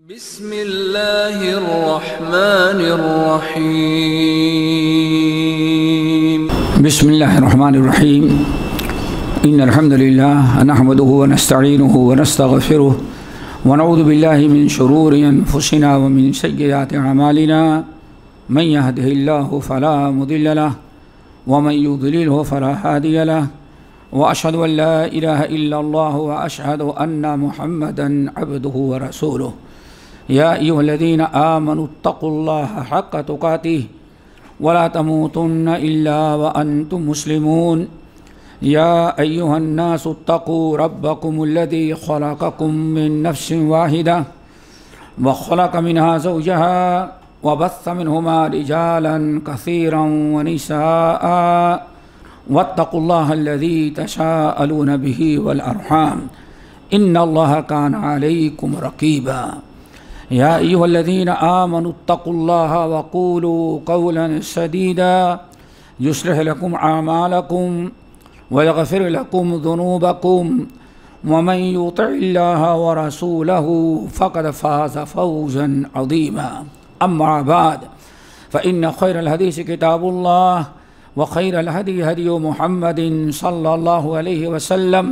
बिस्मिल्लाहिर्रहमानिर्रहीम। बिस्मिल्लाहिर्रहमानिर्रहीम। इन्नल हम्दुलिल्लाह नहमदुहु व नस्तईनुहु व नस्तगफिरुह व नऊज़ु बिल्लाहि मिन शुरूरि अनफुसिना व मिन सय्यिआति अमालिना। मन यहदिहिल्लाहु फला मुदिल्ल लहु व मन युद्लिलहु फला हादिय लहु व अशहदु अन ला इलाहा इल्लल्लाहु व अशहदु अन्ना मुहम्मदन अब्दुहु व रसूलुहु। या अय्युहल्लज़ीना आमनुत्तक़ुल्लाहा हक़्क़ तुक़ातिह वला तमूतुन्ना इल्ला व अंतुम मुस्लिमून। या अय्युहन्नासुत्तक़ू रब्बकुमुल्लज़ी ख़लक़कुम मिन नफ्सिन वाहिदा व ख़लक़ मिन्हा ज़ौजहा व बस्स मिन्हुमा रिजालन कसीरन व निसाअ वत्तक़ुल्लाहा अल्लज़ी तसाअलून बिही वल अरहाम इन्नल्लाहा काना अलैकुम रक़ीबा। या अय्युहल्लज़ीना आमनुत्तक़ुल्लाहा व क़ूलू क़ौलन सदीदा युस्लिह लकुम आमालकुम व यग़फ़िर लकुम ज़ुनूबकुम व मन युतिइल्लाहा व रसूलहु फ़क़द फ़ाज़ फ़ौज़न अज़ीमा। अम्मा बाद फ़इन्न ख़ैरल हदीस किताबुल्लाह व खैरल हदी हदी मुहम्मदिन सल्लल्लाहु अलैहि वसल्लम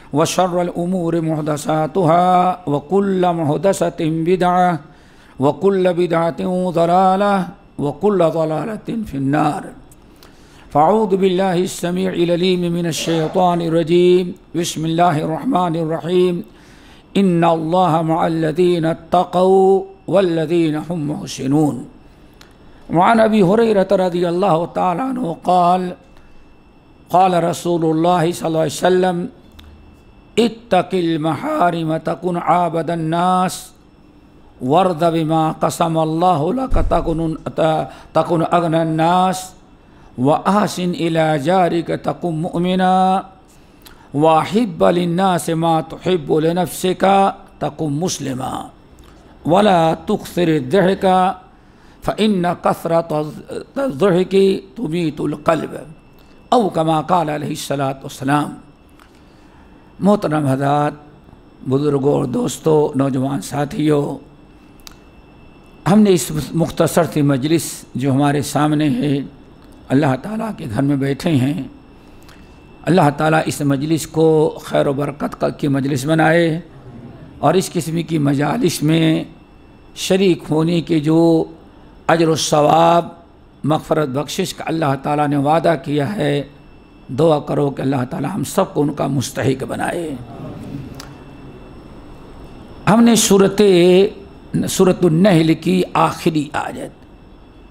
व शर्रल उमूरि मुहदसातुहा व कुल्ल मुहदसतिन बिदअह व कुल्ल बिदअतिन ज़लालह व कुल्ल ज़लालतिन फिन्नार। फ़अऊज़ु बिल्लाहिस समीइल अलीम मिनश शैतानिर रजीम। बिस्मिल्लाहिर्रहमानिर्रहीम। इन्नल्लाहा मअल्लज़ीना इत्तक़ौ वल्लज़ीना हुम मुहसिनून। वअन अबी हुरैरह रज़ियल्लाहु तआला अन्हु क़ाल क़ाल रसूलुल्लाहि सल्लल्लाहु अलैहि वसल्लम इत्तक़िल महारिम तकुन आबदन नास वर्द बिमा क़समल्लाहु लक तकुन अग़नन नास व अहसिन इला जारिक तकुन मुअमिना व अहिब्ब लिन्नास मा तुहिब्बु लिनफ्सिका तकुन मुस्लिमा वला तुक्सिर अद-दहका फ़इन्न कसरतज़-ज़हकी तुमीतुल क़ल्ब औ कमा क़ाल अलैहिस्सलातु वस्सलाम। मोहतरम हज़रात, बुज़ुर्गों और दोस्तों, नौजवान साथियों, हमने इस मुख्तसर सी मजलिस जो हमारे सामने है, अल्लाह ताला के घर में बैठे हैं। अल्लाह ताला इस मजलिस को खैर व बरकत की मजलिस बनाए और इस किस्म की मजालिस में शरीक होने के जो अजर व सवाब मग़फ़रत बख्शिश का अल्लाह ताला ने वादा किया है, दुआ करो कि अल्लाह ताला हम सबको उनका मुस्तहिक बनाए। हमने सूरतुन नहल की आखिरी आयत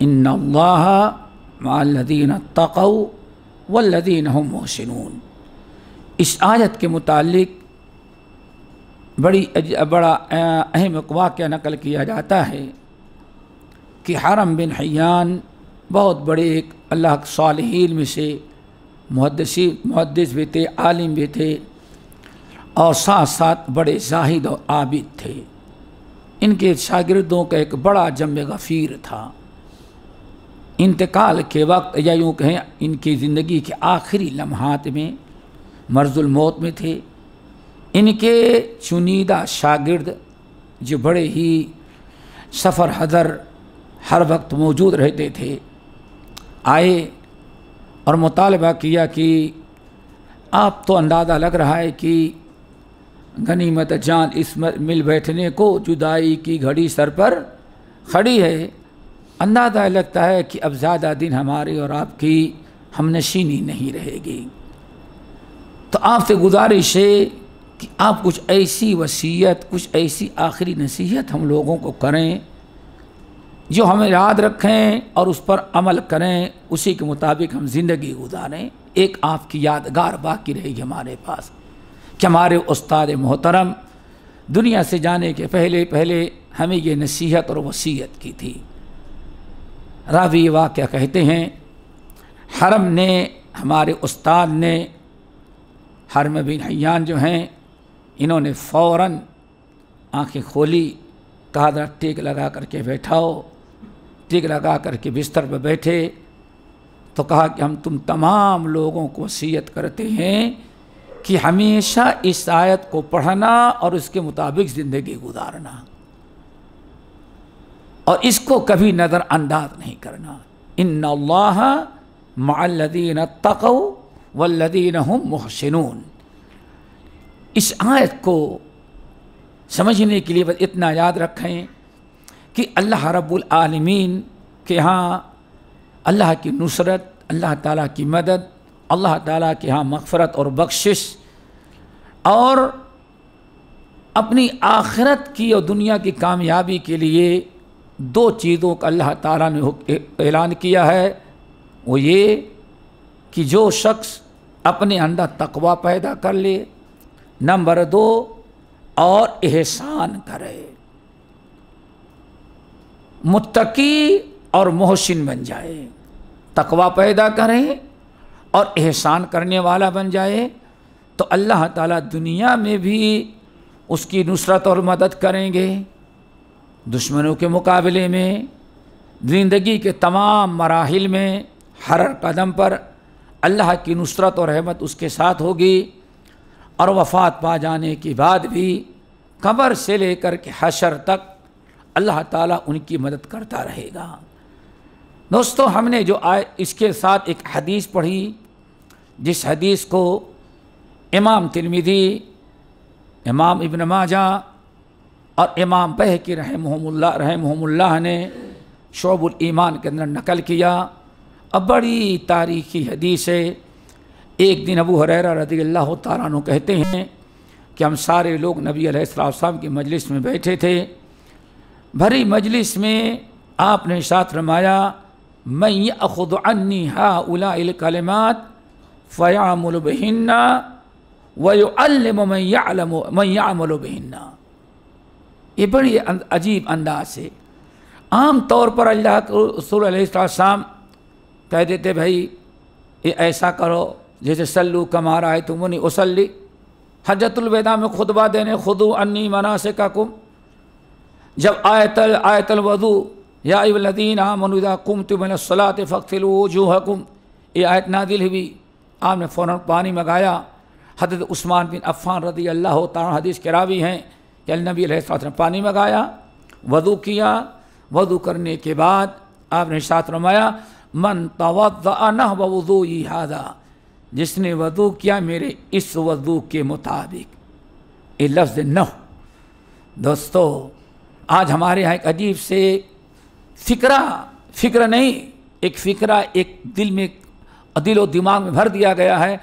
इन्नल्लाहा मअल्लज़ीना इत्तक़ौ वल्लज़ीना हुम मुहसिनून, इस आयत के मुतालिक बड़ा अहम वाक़या नकल किया जाता है कि हरम बिन हियान बहुत बड़े एक अल्लाह के सालिहीन में से मुहद्दिस भी थे, आलिम भी थे और साथ साथ बड़े जाहिद और आबिद थे। इनके शागिर्दों का एक बड़ा जम्मे गफ़ीर था। इंतकाल के वक्त या यूँ कहें इनकी ज़िंदगी के आखिरी लम्हात में मर्ज़ुल मौत में थे। इनके चुनीदा शागिर्द जो बड़े ही सफ़र हदर हर वक्त मौजूद रहते थे, आए और मुतालबा किया कि आप तो अंदाज़ा लग रहा है कि गनीमत जान इस मिल बैठने को जुदाई की घड़ी सर पर खड़ी है। अंदाज़ा लगता है कि अब ज़्यादा दिन हमारी और आपकी हमनशीनी नहीं रहेगी। तो आपसे गुजारिश है कि आप कुछ ऐसी वसीयत, कुछ ऐसी आखिरी नसीहत हम लोगों को करें जो हमें याद रखें और उस पर अमल करें, उसी के मुताबिक हम ज़िंदगी गुजारें। एक आपकी यादगार बाकी रहेगी हमारे पास कि हमारे उस्ताद मोहतरम दुनिया से जाने के पहले हमें ये नसीहत और वसीयत की थी। रावी वाक़या कहते हैं, हरम ने, हमारे उस्ताद ने, हरम बिन हियान जो हैं, इन्होंने फ़ौरन आँखें खोली, कहा जरा टेक लगा करके बैठाओ। टेक लगा करके बिस्तर पर बैठे तो कहा कि हम तुम तमाम लोगों को वसीयत करते हैं कि हमेशा इस आयत को पढ़ना और उसके मुताबिक ज़िंदगी गुजारना। और इसको कभी नज़रअंदाज नहीं करना। इन्नल्लाह मअल्लज़ीना तक़ौ वल्लज़ीना हुम मुहसिनून। इस आयत को समझने के लिए बस इतना याद रखें कि अल्लाह रब्बुल आलमीन के यहाँ अल्लाह की नुसरत, अल्लाह ताला की मदद, अल्लाह ताला के यहाँ मग़फ़िरत और बख्शिश, और अपनी आखिरत की और दुनिया की कामयाबी के लिए दो चीज़ों का अल्लाह ताला ने ऐलान किया है। वो ये कि जो शख्स अपने अंदर तक़वा पैदा कर ले, नंबर 2 और एहसान करे, मुत्तकी और मोहसिन बन जाए। तक़वा पैदा करे और एहसान करने वाला बन जाए तो अल्लाह ताला दुनिया में भी उसकी नुसरत और मदद करेंगे। दुश्मनों के मुकाबले में ज़िंदगी के तमाम मराहिल में हर कदम पर अल्लाह की नुसरत और रहमत उसके साथ होगी, और वफ़ात पा जाने के बाद भी कब्र से लेकर के हशर तक अल्लाह ताला उनकी मदद करता रहेगा। दोस्तों, हमने जो इसके साथ एक हदीस पढ़ी, जिस हदीस को इमाम तिरमिज़ी, इमाम इब्न माजा और इमाम बहकी रहमहुमुल्लाह ने शुअबुल ईमान के अंदर नकल किया। अब बड़ी तारीख़ी हदीस है। एक दिन अबू हुरैरा रज़ियल्लाहु ताला अन्हु कहते हैं कि हम सारे लोग नबी अलैहिस्सलाम की मजलिस में बैठे थे। भरी मजलिस में आपने साथ फरमाया, मैं यअख़ुज़ु अन्नी हाउलाइल कलिमात फ़यअमलु बिहिन्ना व युअल्लिमु मन यअमलु बिहिन्ना। ये बड़ी अजीब अंदाज से, आम तौर पर अल्लाह के रसूल अलैहिस्सलाम कह देते, भाई ये ऐसा करो जैसे सल्लू कमा रअयतुमूनी उसल्ली। हज्जतुल विदा में खुतबा देने, खुदू अन्नी मनासिकाकुम। जब आयतल वज़ू या अय्युहल्लज़ीना आमनू इज़ा कुमतुम इलस्सलाति फ़ग़सिलू वुजूहकुम, ये आयत नाज़िल हुई। आपने फ़ौरन पानी मंगाया। हज़रत उस्मान बिन अफ़्फ़ान रज़ियल्लाहु ताला हदीस के रावी हैं कि नबी अलैहिस्सलाम ने पानी मंगाया, वज़ू किया। वज़ू करने के बाद आपने साथ फरमाया, मन तवद्दअ नहव वुज़ूई हाज़ा, जिसने वज़ू किया मेरे इस वज़ू के मुताबिक। ये लफ्ज़ नह। दोस्तों, आज हमारे यहाँ एक अजीब से फ़िक्र नहीं, एक फ़िक्रा एक दिल और दिमाग में भर दिया गया है।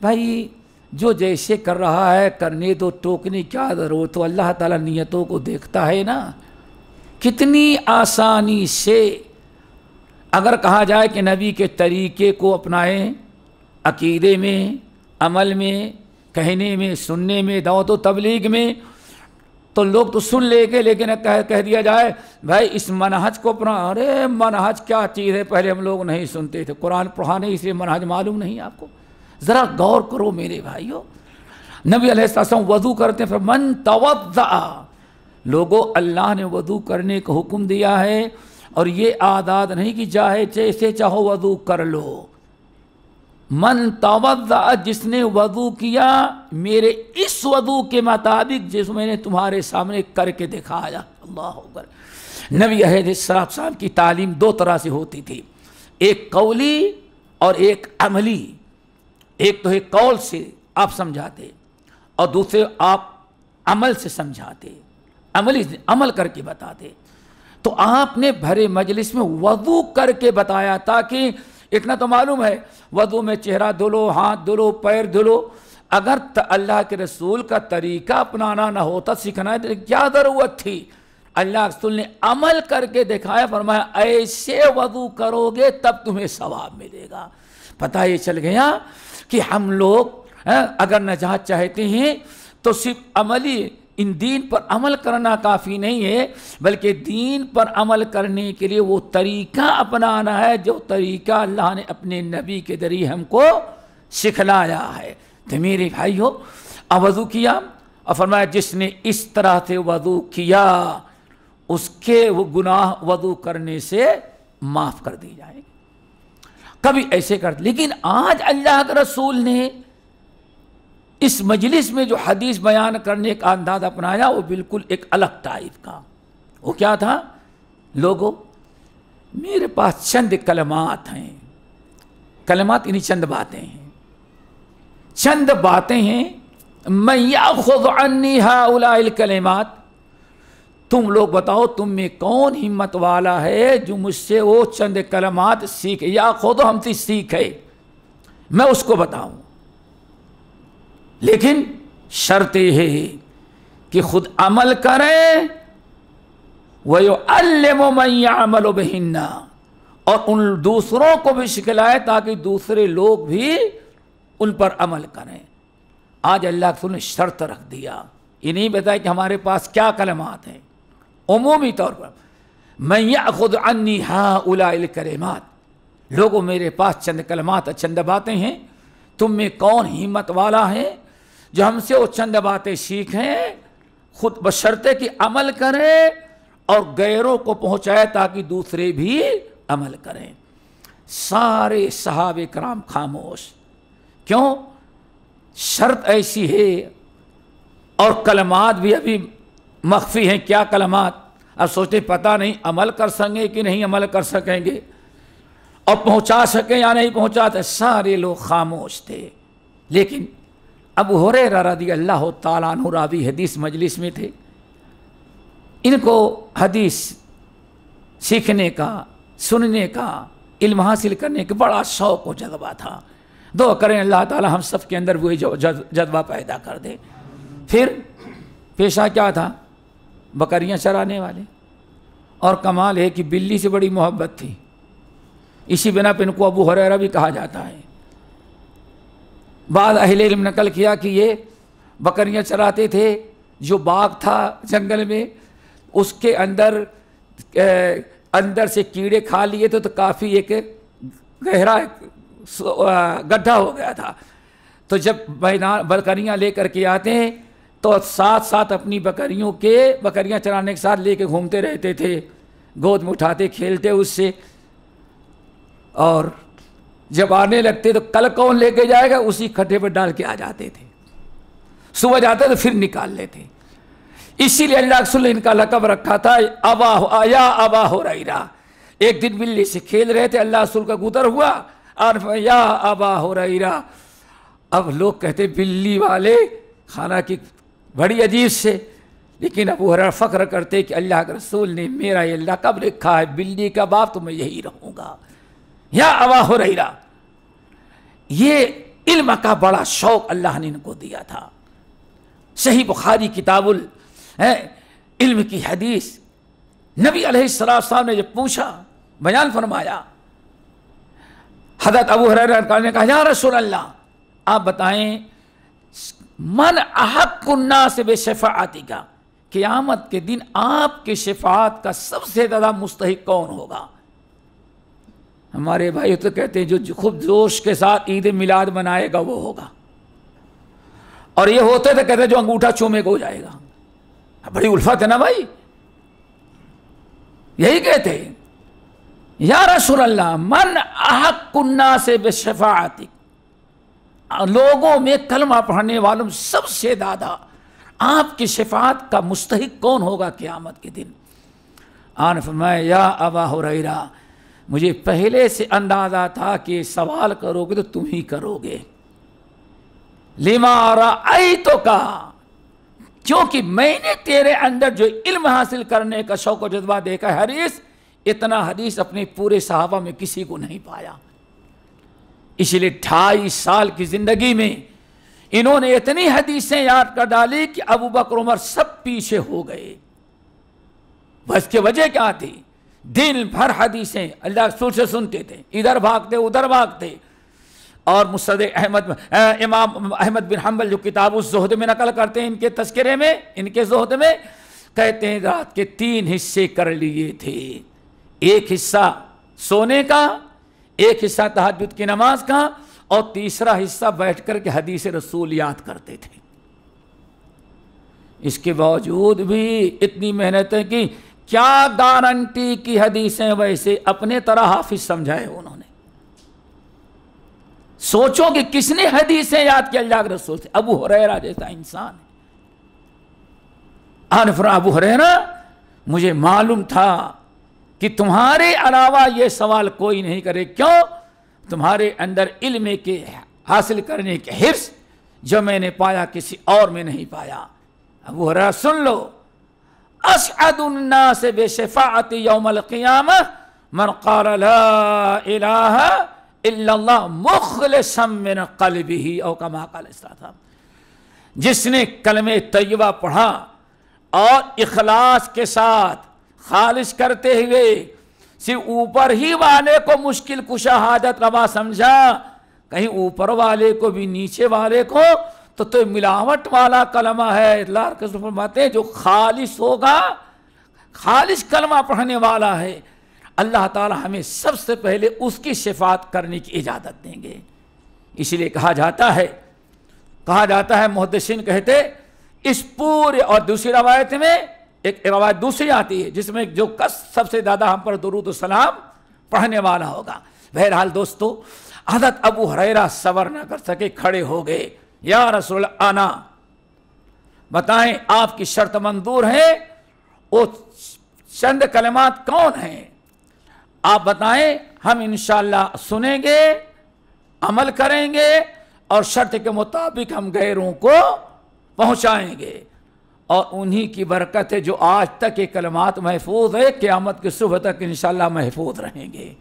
भाई जो जैसे कर रहा है करने दो, टोकने क्या ज़रूरत, तो अल्लाह ताला नियतों को देखता है ना। कितनी आसानी से अगर कहा जाए कि नबी के तरीक़े को अपनाएं, अकीदे में, अमल में, कहने में, सुनने में, दावत व तबलीग में, तो लोग तो सुन लेंगे, लेकिन कह दिया जाए भाई इस मनहज को अपना, अरे मनहज क्या चीज़ है, पहले हम लोग नहीं सुनते थे, कुरान पढ़ा नहीं इसलिए मनहज मालूम नहीं आपको। ज़रा गौर करो मेरे भाइयों, नबी अलैहिस्सलाम वज़ू करते हैं, फिर मन तवद्दअ। लोगों, अल्लाह ने वज़ू करने का हुक्म दिया है, और ये आदात नहीं कि चाहे जैसे चाहो वज़ू कर लो। मन तवद्दअ, जिसने वज़ू किया मेरे इस वज़ू के मुताबिक जिस मैंने तुम्हारे सामने करके दिखाया। अल्लाह अकबर। नबी अलैहिस्सलाम की तालीम दो तरह से होती थी, एक कौली और एक अमली। एक तो एक कौल से आप समझाते और दूसरे आप अमल से समझाते, अमल करके बताते। तो आपने भरे मजलिस में वज़ू करके बताया, ताकि इतना तो मालूम है वज़ू में चेहरा धुलो, हाथ धुलो, पैर धुलो। अगर अल्लाह के रसूल का तरीका अपनाना ना होता, सीखना तो क्या ज़रूरत थी। अल्लाह के रसूल ने अमल करके दिखाया, फरमाया ऐसे वज़ू करोगे तब तुम्हें सवाब मिलेगा। पता ये चल गया कि हम लोग अगर नजात चाहते हैं तो सिर्फ अमली इन दीन पर अमल करना काफ़ी नहीं है, बल्कि दीन पर अमल करने के लिए वो तरीका अपनाना है जो तरीका अल्लाह ने अपने नबी के ज़रिए हमको सिखलाया है। तो मेरे भाइयों, वज़ू किया और फरमाया जिसने इस तरह से वज़ू किया उसके वो गुनाह वज़ू करने से माफ़ कर दी जाएगी। कभी ऐसे कर, लेकिन आज अल्लाह के रसूल ने इस मजलिस में जो हदीस बयान करने का अंदाज अपनाया वो बिल्कुल एक अलग टाइप का। वो क्या था? लोगों, मेरे पास चंद कलमात हैं, कलमात इन्हीं चंद बातें हैं, चंद बातें हैं। मैं याखुज़ अन्नी हाउलाइल कलिमात, तुम लोग बताओ तुम में कौन हिम्मत वाला है जो मुझसे वो चंद कलमात सीखे, या खुद हमसे सीखे, मैं उसको बताऊं। लेकिन शर्त यह है कि खुद अमल करें, वयुअल्लिमु मन यअमलु बिहिन्ना, और उन दूसरों को भी सिखलाए ताकि दूसरे लोग भी उन पर अमल करें। आज अल्लाह के रसूल ने शर्त रख दिया, ये नहीं बताया कि हमारे पास क्या कलमात हैं, उमूमी तौर पर मैं याखुज़ अन्नी हाउलाइल कलिमात, लोगों मेरे पास चंद कलमात, चंद बातें हैं, तुम में कौन हिम्मत वाला है जो हमसे वो चंद बातें सीखें, खुद बशर्ते कि अमल करें और गैरों को पहुंचाए ताकि दूसरे भी अमल करें। सारे सहाबे कराम खामोश, क्यों? शर्त ऐसी है, और कलमात भी अभी मख्फी हैं। क्या कलमात? अब सोचते पता नहीं अमल कर सकेंगे कि नहीं अमल कर सकेंगे, और पहुंचा सकें या नहीं पहुंचाते। सारे लोग खामोश थे। लेकिन अबू हुरैरा रज़ियल्लाहु ताला अन्हु रावी हदीस मजलिस में थे, इनको हदीस सीखने का, सुनने का, इल्म हासिल करने का बड़ा शौक़ और जज्बा था। दुआ करें अल्लाह ताला हम सब के अंदर वही जज्बा पैदा कर दे। फिर पेशा क्या था? बकरियां चराने वाले, और कमाल है कि बिल्ली से बड़ी मोहब्बत थी, इसी बिना पर इनको अबू हुरैरा भी कहा जाता है। बाद अहले इल्म नकल किया कि ये बकरियां चराते थे, जो बाग था जंगल में, उसके अंदर से कीड़े खा लिए थे, तो काफ़ी एक गहरा गड्ढा हो गया था। तो जब बकरियां लेकर के आते हैं तो साथ साथ अपनी बकरियां चराने के साथ लेके घूमते रहते थे, गोद में उठाते, खेलते उससे, और जब आने लगते तो कल कौन लेके जाएगा, उसी खड्डे पर डाल के आ जाते थे। सुबह जाते तो फिर निकाल लेते। इसीलिए अल्लाह के रसूल ने इनका लक़ब रखा था अबा हुरैरा। एक दिन बिल्ली से खेल रहे थे, अल्लाह रसूल का गुजर हुआ और या अबा हुरैरा। अब लोग कहते बिल्ली वाले, खाना की बड़ी अजीब से, लेकिन अबू हुरैरा फ़ख्र करते कि अल्लाह के रसूल ने मेरा ये लक़ब रखा है, बिल्ली का बाप, तो मैं यही रहूँगा, या अबा हुरैरा। ये इल्म का बड़ा शौक़ अल्लाह ने इनको दिया था। सही बुखारी किताबुल इल्म की हदीस, नबी अलैहिस्सलाम ने जब पूछा, बयान फरमाया, हज़रत अबू हुरैरा ने कहा, या रसूल अल्लाह, आप बताएं मन अहक़्क़ुन्नास बिशफ़ाअतिका, क़यामत के दिन आपके शफ़ाअत का सबसे ज़्यादा मुस्तहिक़ कौन होगा? हमारे भाई तो कहते हैं जो खूब जोश के साथ ईद मिलाद मनाएगा वो होगा, और ये होते तो कहते जो अंगूठा चूमेगा हो जाएगा। बड़ी उल्फत है ना भाई, यही कहते हैं। या रसूल अल्लाह मन अहक़्क़ुन्नास बिशफ़ाअतिक, लोगों में कलमा पढ़ने वालों में सबसे ज़्यादा आपकी शफ़ाअत का मुस्तहिक़ कौन होगा क़यामत के दिन? आन फरमाया, या अबा हुरैरा, मुझे पहले से अंदाज़ा था कि सवाल करोगे तो तुम ही करोगे। लिमा रअयतुका, क्योंकि मैंने तेरे अंदर जो इल्म हासिल करने का शौक़ और जज्बा देखा है। हदीस, इतना हदीस अपने पूरे सहाबा में किसी को नहीं पाया। इसलिए 2.5 साल की ज़िंदगी में इन्होंने इतनी हदीसें याद कर डाली कि अबू बकर उमर सब पीछे हो गए। बस की वजह क्या थी? दिन भर हदीसें अल्लाह रसूल से सुनते थे, इधर भागते उधर भागते। और मुस्नद अहमद, इमाम अहमद बिन हम्बल जो किताब उस ज़ुहद में नकल करते हैं, इनके तज़किरे में, इनके ज़ुहद में कहते हैं रात के 3 हिस्से कर लिए थे। एक हिस्सा सोने का, एक हिस्सा तहज्जुद की नमाज का, और तीसरा हिस्सा बैठ कर के हदीस रसूल याद करते थे। इसके बावजूद भी इतनी मेहनतें की, क्या गारंटी की हदीसें वैसे अपने तरह हाफिज समझाए उन्होंने। सोचो कि किसने हदीसें याद किया अल्लाह के रसूल से? अबू हुरैरा जैसा इंसान है। अबू हुरैरा, मुझे मालूम था कि तुम्हारे अलावा ये सवाल कोई नहीं करे। क्यों? तुम्हारे अंदर इल्म के हासिल करने के हिर्स जो मैंने पाया किसी और में नहीं पाया। अब वो सुन लो, असअदुन्नास बिशफाअति यौमल क़ियामह मन क़ाल ला इलाहा इल्लल्लाह मुख़लिसन मिन क़ल्बिही औ कमा क़ाल सल्लल्लाहु। जिसने कलमे तय्यबा पढ़ा और इखलास के साथ खालिश करते हुए सिर्फ ऊपर ही वाले को मुश्किल कुशा हाजत रवा समझा, कहीं ऊपर वाले को भी नीचे वाले को, तो मिलावट वाला कलमा है। अल्लाह के रसूल फरमाते हैं जो खालिश होगा, खालिश कलमा पढ़ने वाला है, अल्लाह ताला हमें सबसे पहले उसकी शिफात करने की इजाज़त देंगे। इसलिए कहा जाता है मुहद्दिसीन कहते इस पूरे, और दूसरी रवायत में एक रवायत दूसरी आती है जिसमें जो सबसे ज़्यादा हम पर दुरूद सलाम पढ़ने वाला होगा। बहरहाल दोस्तों, हज़रत अबू हुरैरा सबर न कर सके, खड़े हो गए। या रसूल आना, बताएं आपकी शर्त मंजूर है, वो चंद कलमात कौन हैं? आप बताएं, हम इंशाअल्लाह सुनेंगे, अमल करेंगे और शर्त के मुताबिक हम गैरों को पहुंचाएंगे। और उन्हीं की बरकत है जो आज तक ये कलमात महफूज है, क़यामत की सुबह तक इंशाअल्लाह महफूज रहेंगे।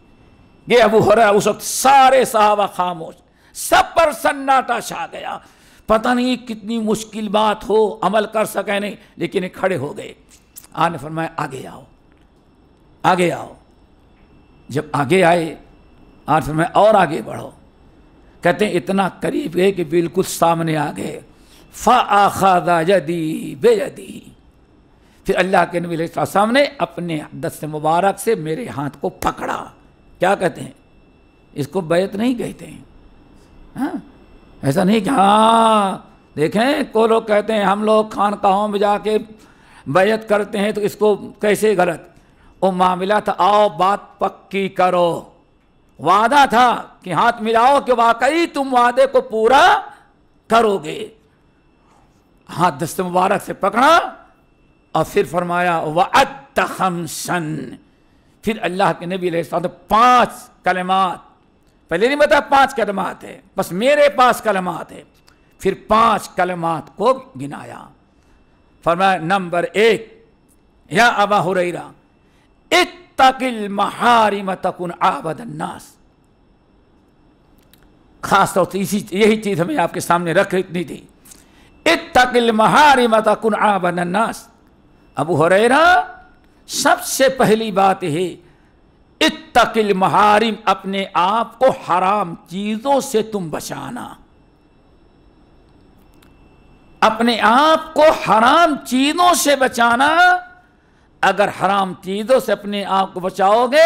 ये अबू हुरैरा, उस वक्त सारे सहाबा खामोश, सब पर सन्नाटा छा गया। पता नहीं कितनी मुश्किल बात हो, अमल कर सके नहीं, लेकिन ये खड़े हो गए। आने फरमाया आगे आओ, आगे आओ। जब आगे आए, आज फरमाया और आगे बढ़ो। कहते हैं इतना करीब गए कि बिल्कुल सामने आ गए। फ़अख़ज़ यदी बियदी, फिर अल्लाह के नबी अलैहि सलाम ने अपने दस्त मुबारक से मेरे हाथ को पकड़ा। क्या कहते हैं इसको? बैत नहीं कहते हैं। हाँ, ऐसा नहीं कि हाँ देखें को लोग कहते हैं हम लोग खानकाहों में जाके बैत करते हैं तो इसको कैसे गलत। वो मामला था, आओ बात पक्की करो, वादा था कि हाथ मिलाओ कि वाकई तुम वादे को पूरा करोगे। हाथ दस्त मुबारक से पकड़ा और फिर फरमाया वअद्द खम्सन। फिर अल्लाह के नबी अलैहिस्सलाम 5 कलमात, पहले नहीं बताया 5 कलमात है, बस मेरे पास कलमात है। फिर 5 कलमात को गिनाया। फरमाया नंबर 1, या अबा हुरैरा इत्तकिल महारिम तकुन आबदन नास। खास तौर से यही चीज हमें आपके सामने रखनी थी। इत्तकिल महारिम तकुन आबदन नास। अबू हुरैरा, सबसे पहली बात है इत्तकिल महारिम, अपने आप को हराम चीजों से तुम बचाना। अपने आप को हराम चीजों से बचाना। अगर हराम चीजों से अपने आप को बचाओगे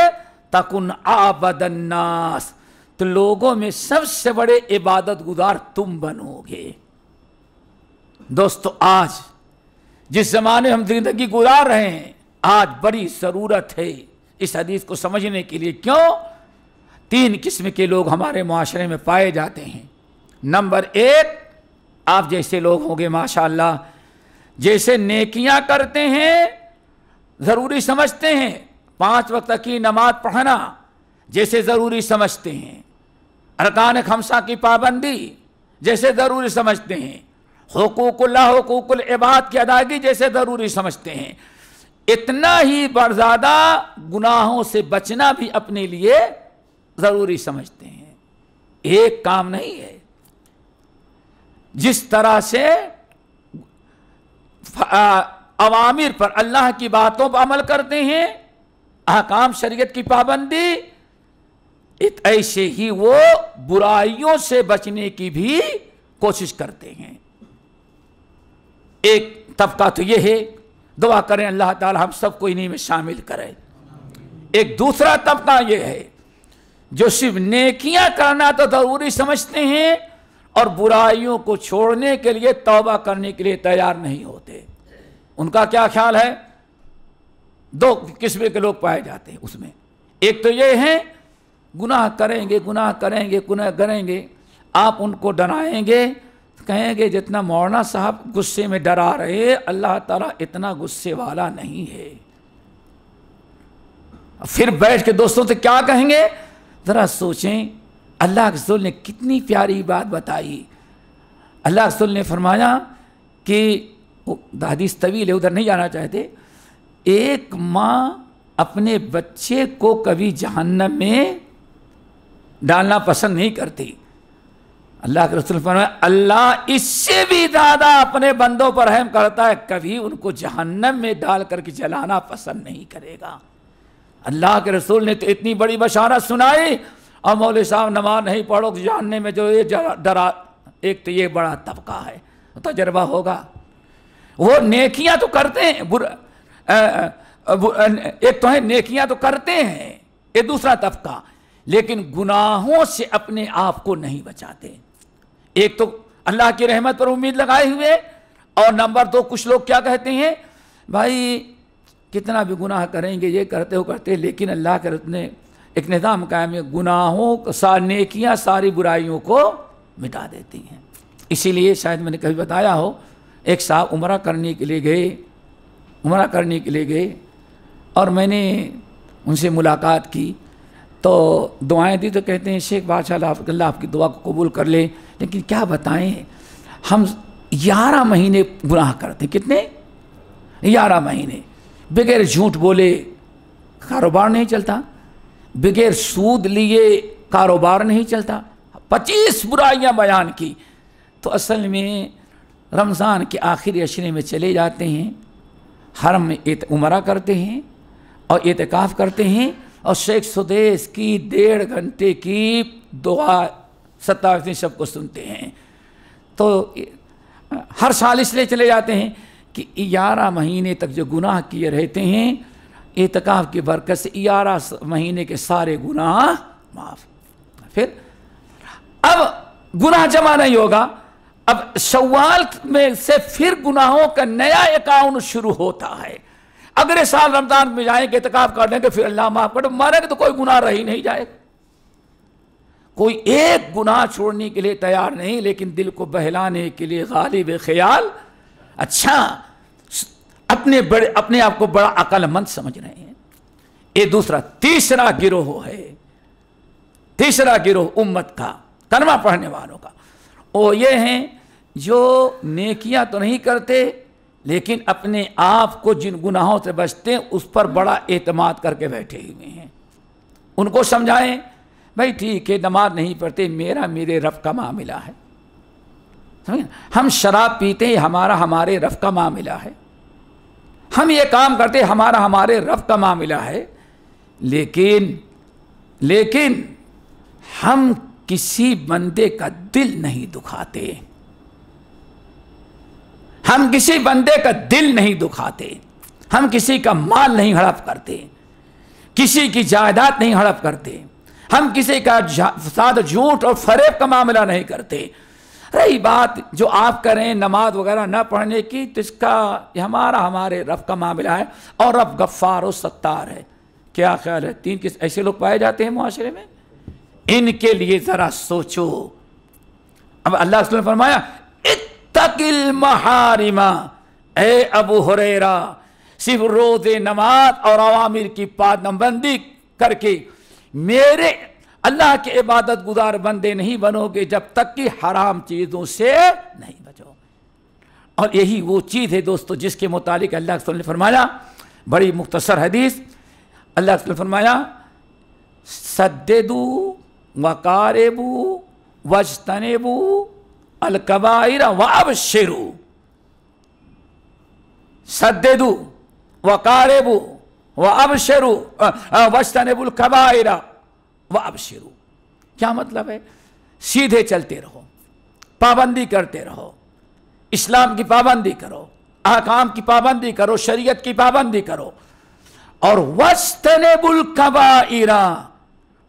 तकुन आबदन नास, तो लोगों में सबसे बड़े इबादत गुजार तुम बनोगे। दोस्तों, आज जिस जमाने हम जिंदगी गुजार रहे हैं, आज बड़ी जरूरत है इस हदीस को समझने के लिए। क्यों? 3 किस्म के लोग हमारे मुआशरे में पाए जाते हैं। नंबर 1, आप जैसे लोग होंगे माशाअल्लाह, जैसे नेकियां करते हैं, जरूरी समझते हैं, 5 वक्त की नमाज पढ़ना जैसे जरूरी समझते हैं, अरकान खमसा की पाबंदी जैसे जरूरी समझते हैं, हुकूकुल्लाह हुकूकुल इबाद की अदायगी जैसे जरूरी समझते हैं, इतना ही ज़्यादा गुनाहों से बचना भी अपने लिए जरूरी समझते हैं। एक काम नहीं है। जिस तरह से अवामिर पर, अल्लाह की बातों पर अमल करते हैं, अहकाम शरीयत की पाबंदी, ऐसे ही वो बुराइयों से बचने की भी कोशिश करते हैं। एक तबका तो ये है, दुआ करें अल्लाह ताला हम सबको इन्हीं में शामिल करे। एक दूसरा तबका ये है जो सिर्फ नेकियां करना तो जरूरी समझते हैं और बुराइयों को छोड़ने के लिए, तौबा करने के लिए तैयार नहीं होते। उनका क्या ख्याल है? 2 किस्म के लोग पाए जाते हैं उसमें। एक तो ये है गुनाह करेंगे, गुनाह करेंगे, गुनाह करेंगे, आप उनको डराएंगे, कहेंगे जितना मौलाना साहब गुस्से में डरा रहे, अल्लाह ताला इतना गुस्से वाला नहीं है। फिर बैठ के दोस्तों से क्या कहेंगे? ज़रा सोचें, अल्लाह के रसूल ने कितनी प्यारी बात बताई। अल्लाह के रसूल ने फरमाया कि हदीस तवील है, उधर नहीं जाना चाहते, एक माँ अपने बच्चे को कभी जहन्नम में डालना पसंद नहीं करती। अल्लाह के रसूल फरमाया अल्लाह इससे भी ज़्यादा अपने बंदों पर रहम करता है, कभी उनको जहन्नम में डाल करके जलाना पसंद नहीं करेगा। अल्लाह के रसूल ने तो इतनी बड़ी बशारत सुनाई, और मौलवी साहब नमाज नहीं पढ़ो जानने में जो ये डरा, एक तो ये बड़ा तबका है, तजर्बा होगा। वो नेकियां तो करते हैं, एक तो है नेकियां तो करते हैं, ये दूसरा तबका, लेकिन गुनाहों से अपने आप को नहीं बचाते। एक तो अल्लाह की रहमत पर उम्मीद लगाए हुए, और नंबर दो कुछ लोग क्या कहते हैं, भाई कितना भी गुनाह करेंगे, ये करते हो करते, लेकिन अल्लाह के ने एक निज़ाम कायम है, गुनाहों नेकियां सारी बुराइयों को मिटा देती हैं। इसीलिए शायद मैंने कभी बताया हो, एक साहब उम्रा करने के लिए गए, और मैंने उनसे मुलाकात की तो दुआएं दी, तो कहते हैं शेख बादशाह अल्लाह आपकी दुआ को कबूल कर ले, लेकिन क्या बताएं, हम 11 महीने गुनाह करते। कितने? 11 महीने। बगैर झूठ बोले कारोबार नहीं चलता, बगैर सूद लिए कारोबार नहीं चलता, 25 बुराइयां बयान की। तो असल में रमज़ान के आखिरी अशरे में चले जाते हैं, हरम में उमरा करते हैं और एतकाफ़ करते हैं, और शेख सुदेश की 1.5 घंटे की दुआ 27 सबको सुनते हैं। तो हर साल इसलिए चले जाते हैं कि 11 महीने तक जो गुनाह किए रहते हैं, एतकाफ़ की बरकत से 11 महीने के सारे गुनाह माफ़। फिर अब गुनाह जमा नहीं होगा, अब शव्वाल में से फिर गुनाहों का नया अकाउंट शुरू होता है। अगले साल रमजान में जाएंगे, इत्काफ कर लेंगे, फिर अल्लाह माफ कर, मरेंगे तो कोई गुनाह रह ही नहीं जाएगा। कोई एक गुनाह छोड़ने के लिए तैयार नहीं, लेकिन दिल को बहलाने के लिए गालिब ख्याल, अच्छा अपने आप को बड़ा अक्लमंद समझ रहे हैं। ये दूसरा तीसरा गिरोह है, तीसरा गिरोह उम्मत का, कलमा पढ़ने वालों का, वो ये हैं जो नेकियां तो नहीं करते, लेकिन अपने आप को जिन गुनाहों से बचते हैं उस पर बड़ा एतमाद करके बैठे हुए हैं। उनको समझाएं, भाई ठीक है नमाज नहीं पढ़ते, मेरे रब का मामला है, समझे? हम शराब पीते हैं, हमारे रब का मामला है, हम ये काम करते हमारे रब का मामला है, लेकिन हम किसी बंदे का दिल नहीं दुखाते, हम किसी बंदे का दिल नहीं दुखाते, हम किसी का माल नहीं हड़प करते, किसी की जायदाद नहीं हड़प करते, हम किसी का साथ झूठ और फरेब का मामला नहीं करते। रही बात जो आप करें नमाज वगैरह न पढ़ने की, तो इसका हमारे रब का मामला है, और रब गफ्फार और सत्तार है। क्या ख्याल है? 3 किस ऐसे लोग पाए जाते हैं मुआशरे में, इनके लिए जरा सोचो। अब अल्लाह ने फरमाया इत्तकिल महारिमा, ए अबू हुरैरा सिर्फ रोजे नमाज और अवामिर की पाबंदी करके मेरे अल्लाह के इबादत गुजार बंदे नहीं बनोगे जब तक कि हराम चीजों से नहीं बचो। और यही वो चीज है दोस्तों जिसके मुतालिक अल्लाह ने फरमाया, बड़ी मुख्तसर हदीस, अल्लाह ने फरमाया सद्देदू वकारेबू वजतनेबू अलकबाइर वअबशिरू, सद्देदू वकारेबू वअबशिरू वजतनेबुल कबाइर वअबशिरू। क्या मतलब है? सीधे चलते रहो, पाबंदी करते रहो, इस्लाम की पाबंदी करो, अहकाम की पाबंदी करो, शरीयत की पाबंदी करो, और वजतनेबुल कबाइरा,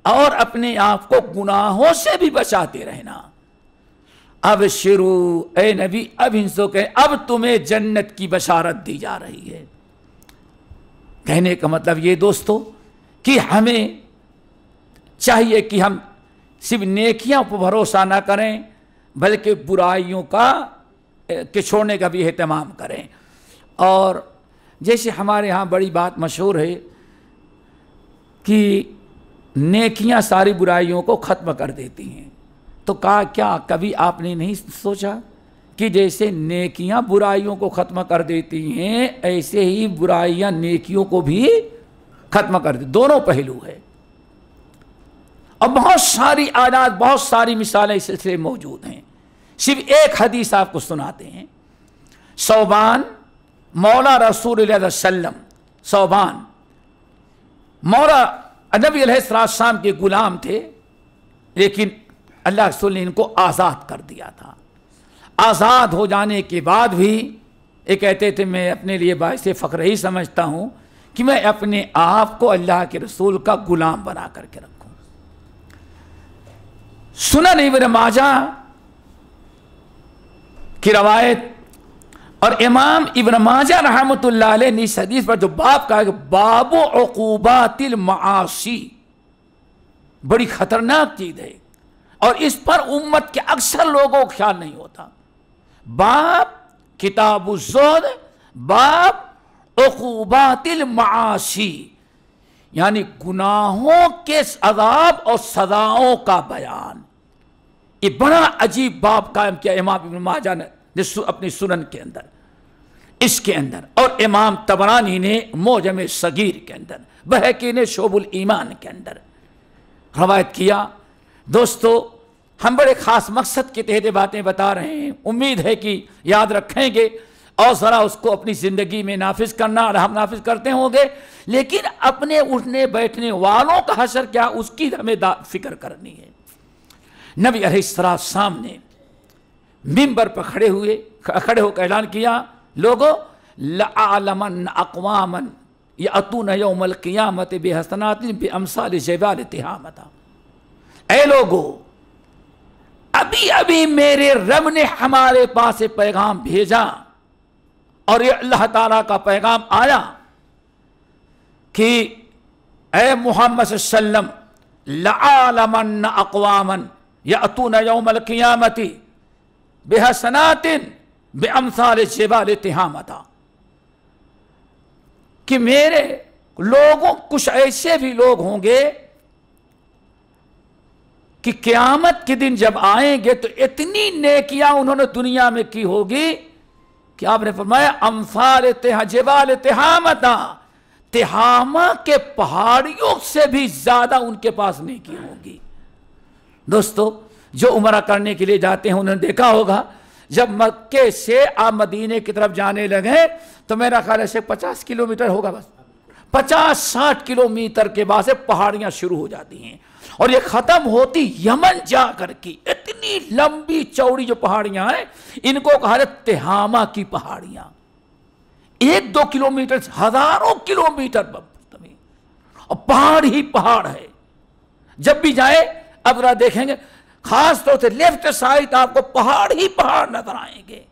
और अपने आप को गुनाहों से भी बचाते रहना। अब शुरू ए नबी, अब हिंसों के अब तुम्हें जन्नत की बशारत दी जा रही है। कहने का मतलब ये दोस्तों कि हमें चाहिए कि हम सिर्फ नेकियां पर भरोसा ना करें, बल्कि बुराइयों के छोड़ने का भी एहतमाम करें। और जैसे हमारे यहाँ बड़ी बात मशहूर है, कि नेकियां सारी बुराइयों को ख़त्म कर देती हैं। तो कहा क्या कभी आपने नहीं सोचा कि जैसे नेकियां बुराइयों को ख़त्म कर देती हैं, ऐसे ही बुराइयां नेकियों को भी ख़त्म कर देती। दोनों पहलू है। और बहुत सारी आयात, बहुत सारी मिसालें इस सिलसिले में मौजूद हैं। सिर्फ एक हदीस आपको सुनाते हैं। सौबान मौला रसूलुल्लाह सल्लम, सौबान मौला नबी अलैहिस्सलाम के गुलाम थे, लेकिन अल्लाह रसूल ने इनको आज़ाद कर दिया था। आज़ाद हो जाने के बाद भी ये कहते थे मैं अपने लिए बाइस फ़ख्र ही समझता हूँ कि मैं अपने आप को अल्लाह के रसूल का गुलाम बना करके रखूँ। सुनन इब्न माजा की रवायत और इमाम इब्न माजा रहमतुल्लाह अलैह ने इस हदीस पर जो बाब कहा कि बाबु उक़ूबातिल मआसी, बड़ी खतरनाक चीज़ है और इस पर उम्मत के अक्सर लोगों को ख्याल नहीं होता। बाब किताबुज़्ज़ुहद, बाब उक़ूबातिल मआसी, यानी गुनाहों के अज़ाब और सज़ाओं का बयान। ये बड़ा अजीब बाब कायम किया इमाम इब्न माजा ने अपनी सुनन के अंदर, इसके अंदर, और इमाम तबरानी ने मोजम सगीर के अंदर, बहकी ने शोबुल ईमान के अंदर रवायत किया। दोस्तों, हम बड़े ख़ास मकसद के तहत बातें बता रहे हैं। उम्मीद है कि याद रखेंगे और ज़रा उसको अपनी ज़िंदगी में नाफिज करना, और हम नाफिज करते होंगे, लेकिन अपने उठने बैठने वालों का हशर क्या, उसकी हमें फिक्र करनी है। नबी अलैहिस्सलाम ने मिंबर पर खड़े होकर ऐलान किया, लोगों लअलमन अक़वामन यअतून यौमल क़ियामत बिहसनातिन बिअमसाल जिबाल तिहामता। ऐ लोगों, अभी अभी मेरे रब ने हमारे पास एक पैगाम भेजा और ये अल्लाह ताला का पैगाम आया कि ऐ मोहम्मद सल्लम लअलमन अक़वामन यअतून यौमल क़ियामति बेहसनातिन बेअमसाल जिबाल तिहामता, कि मेरे लोगों, कुछ ऐसे भी लोग होंगे कि क़यामत के दिन जब आएंगे तो इतनी नेकियां उन्होंने दुनिया में की होगी कि आपने फरमाया अमसाल जिबाल तिहामता, तिहामा के पहाड़ियों से भी ज्यादा उनके पास नेकी होगी। दोस्तों, जो उम्रा करने के लिए जाते हैं उन्होंने देखा होगा, जब मक्के से आप मदीने की तरफ जाने लगे तो मेरा ख्याल है 50 किलोमीटर होगा, बस 50-60 किलोमीटर के बाद से पहाड़ियां शुरू हो जाती हैं और ये खत्म होती यमन जाकर की। इतनी लंबी चौड़ी जो पहाड़ियां हैं, इनको कहा जाता है तिहामा की पहाड़ियां। 1-2 किलोमीटर, हजारों किलोमीटर और पहाड़ ही पहाड़ है। जब भी जाए अब देखेंगे, खास तौर से लेफ्ट साइड आपको पहाड़ ही पहाड़ नजर आएंगे।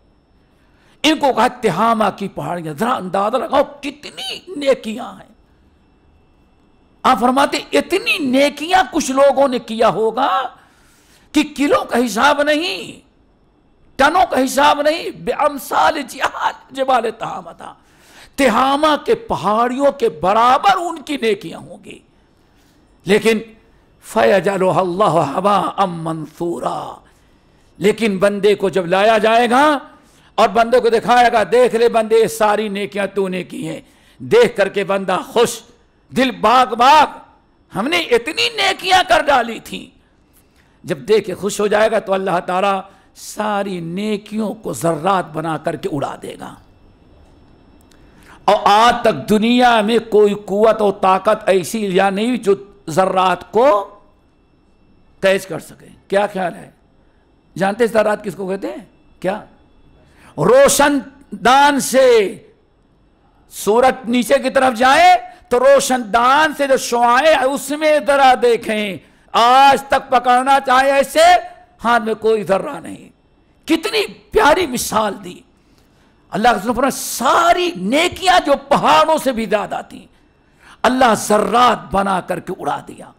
इनको कहा तिहामा की पहाड़ियां। जरा अंदाजा लगाओ कितनी नेकियां हैं। आप फरमाते इतनी नेकियां कुछ लोगों ने किया होगा कि किलो का हिसाब नहीं, टनों का हिसाब नहीं, बेअमसाल जिबाल तिहामता, तिहामा के पहाड़ियों के बराबर उनकी नेकियां होंगी। लेकिन फयजअलुहु हबाअम मंसूरा, लेकिन बंदे को जब लाया जाएगा और बंदे को दिखाएगा, देख ले बंदे ये सारी नेकियां तूने की हैं। देख करके बंदा खुश, दिल बाग बाग, हमने इतनी नेकियां कर डाली थी। जब देख के खुश हो जाएगा तो अल्लाह ताला सारी नेकियों को जर्रात बना करके उड़ा देगा। और आज तक दुनिया में कोई कुव्वत और ताकत ऐसी या नहीं जो जर्रात को तेज कर सके। क्या ख्याल है? जानते हैं जर्रात किसको कहते हैं? क्या? रोशनदान से सूरज नीचे की तरफ जाए तो रोशनदान से जो शुआएं उसमें जरा देखें, आज तक पकड़ना चाहे ऐसे हाथ में कोई जर्रा नहीं। कितनी प्यारी मिसाल दी अल्लाह के रसूल। सारी नेकियां जो पहाड़ों से भी ज्यादा थी, अल्लाह जर्रात बना करके उड़ा दिया।